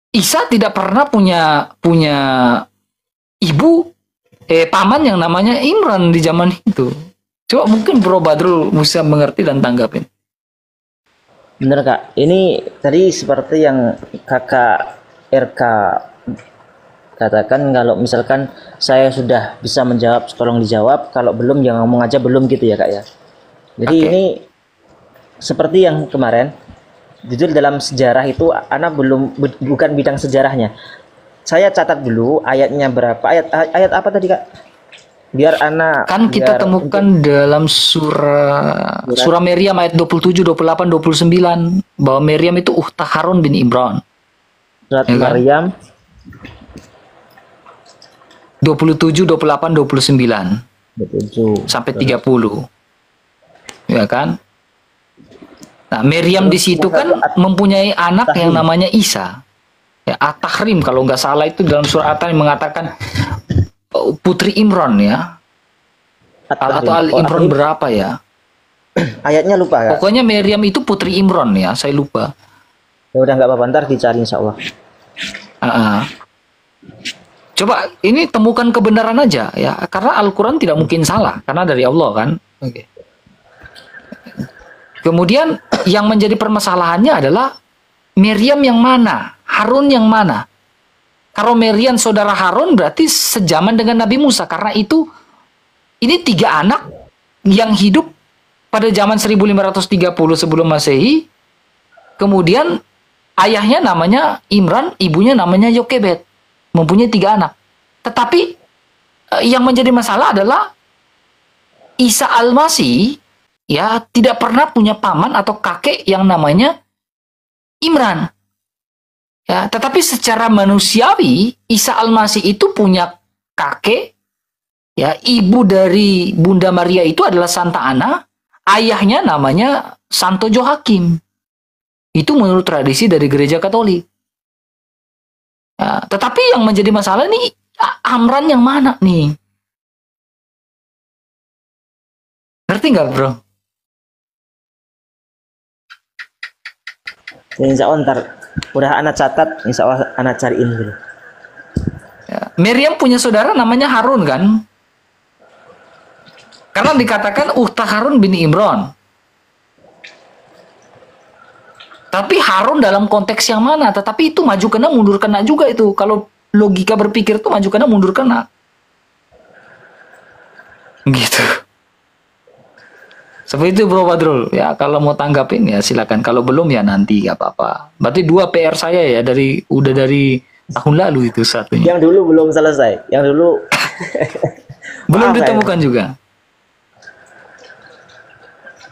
Isa tidak pernah punya ibu paman yang namanya Imran di zaman itu. Coba mungkin Bro Badrul bisa mengerti dan tanggapin. Bener Kak, ini tadi seperti yang kakak RK katakan, kalau misalkan saya sudah bisa menjawab tolong dijawab, kalau belum jangan ngomong aja belum gitu ya Kak ya. Jadi ini seperti yang kemarin jujur dalam sejarah itu anak bukan bidang sejarahnya. Saya catat dulu ayatnya berapa, ayat apa tadi Kak? Biar anak kan kita temukan dalam surah Maryam ayat 27, 28, 29 bahwa Maryam itu Ukhta Harun bin Imran. Surat ya Maryam 27, 28, 29 sampai 30. Ya kan? Nah, Maryam di situ kan mempunyai anak yang namanya Isa. Ya, At-Tahrim kalau nggak salah itu dalam surah At-Tahrim mengatakan putri Imran ya. Atau Al-Imran berapa ya? Ayatnya lupa ya. Pokoknya Maryam itu putri Imran ya, saya lupa. Ya udah nggak apa-apa, ntar dicari insya Allah. Coba ini temukan kebenaran aja ya, karena Al-Quran tidak mungkin salah karena dari Allah kan. Oke. Kemudian yang menjadi permasalahannya adalah Maryam yang mana, Harun yang mana. Kalau Maryam saudara Harun berarti sejaman dengan Nabi Musa, karena itu ini 3 anak yang hidup pada zaman 1530 sebelum Masehi. Kemudian ayahnya namanya Imran, ibunya namanya Yokebed, mempunyai 3 anak. Tetapi yang menjadi masalah adalah Isa Al-Masih ya tidak pernah punya paman atau kakek yang namanya Imran. Ya, tetapi secara manusiawi Isa Al-Masih itu punya kakek ya, ibu dari Bunda Maria itu adalah Santa Ana, ayahnya namanya Santo Joakim. Itu menurut tradisi dari gereja Katolik. Ya, tetapi yang menjadi masalah nih Amran yang mana nih? Ngerti nggak bro? Insya Allah ntar udah anak catat, insya Allah anak cariin dulu. Ya. Maryam punya saudara namanya Harun kan? Karena dikatakan Ukhta Harun bin Imran. Tapi Harun dalam konteks yang mana? Tetapi itu maju kena mundur kena juga itu. Kalau logika berpikir itu maju kena mundur kena. Gitu. Seperti itu Bro Badrul. Ya kalau mau tanggapin ya silakan. Kalau belum ya nanti gak apa-apa. Berarti 2 PR saya ya udah dari tahun lalu itu satunya. Yang dulu belum selesai. Yang dulu belum ditemukan juga.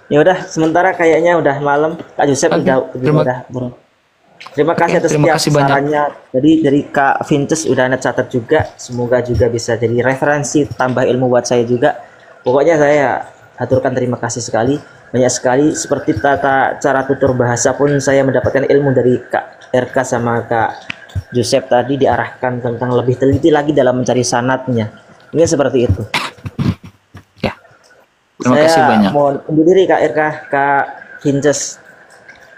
Ya udah, sementara kayaknya udah malam. Kak Joseph udah bro. Terima kasih atas setiap sarannya. Jadi dari Kak Vinces udah anak catat juga. Semoga juga bisa jadi referensi tambah ilmu buat saya juga. Pokoknya saya aturkan terima kasih sekali. Banyak sekali seperti tata cara tutur bahasa pun saya mendapatkan ilmu dari Kak RK sama Kak Joseph tadi, diarahkan tentang lebih teliti lagi dalam mencari sanatnya. Ini seperti itu. Terima kasih banyak. Saya mohon undur diri Kak RK, Kak Vinces.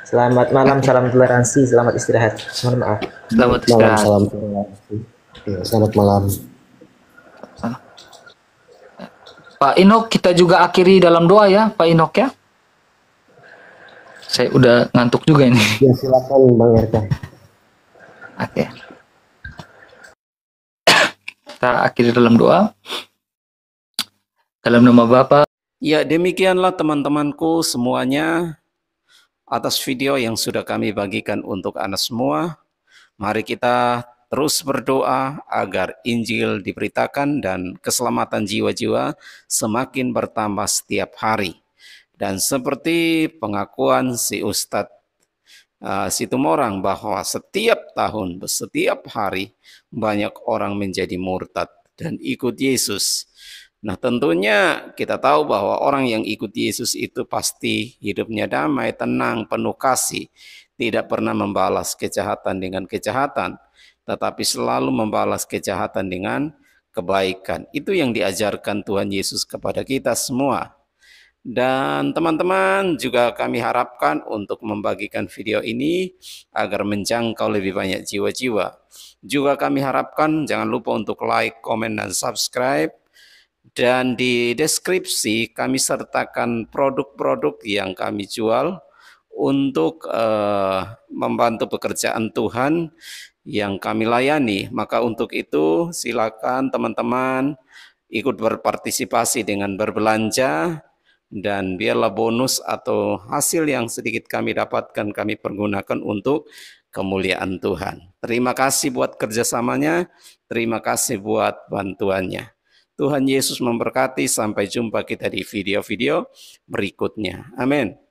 Selamat malam, salam toleransi, selamat istirahat. Mohon maaf. Selamat istirahat. Salam toleransi. Selamat malam. Pak Inok, kita juga akhiri dalam doa ya, Pak Inok ya. Saya udah ngantuk juga ini. Ya silakan Bang RK. Oke. Kita akhiri dalam doa. Dalam nama Bapa. Ya, demikianlah teman-temanku semuanya atas video yang sudah kami bagikan untuk Anda semua. Mari kita terus berdoa agar Injil diberitakan dan keselamatan jiwa-jiwa semakin bertambah setiap hari. Dan seperti pengakuan si Ustadz Situmorang bahwa setiap tahun, setiap hari banyak orang menjadi murtad dan ikut Yesus. Nah, tentunya kita tahu bahwa orang yang ikut Yesus itu pasti hidupnya damai, tenang, penuh kasih, tidak pernah membalas kejahatan dengan kejahatan, tetapi selalu membalas kejahatan dengan kebaikan. Itu yang diajarkan Tuhan Yesus kepada kita semua. Dan teman-teman juga kami harapkan untuk membagikan video ini agar menjangkau lebih banyak jiwa-jiwa. Juga kami harapkan jangan lupa untuk like, komen, dan subscribe. Dan di deskripsi kami sertakan produk-produk yang kami jual untuk membantu pekerjaan Tuhan yang kami layani. Maka untuk itu silakan teman-teman ikut berpartisipasi dengan berbelanja. Dan biarlah bonus atau hasil yang sedikit kami dapatkan kami pergunakan untuk kemuliaan Tuhan. Terima kasih buat kerjasamanya, terima kasih buat bantuannya. Tuhan Yesus memberkati, sampai jumpa kita di video-video berikutnya. Amin.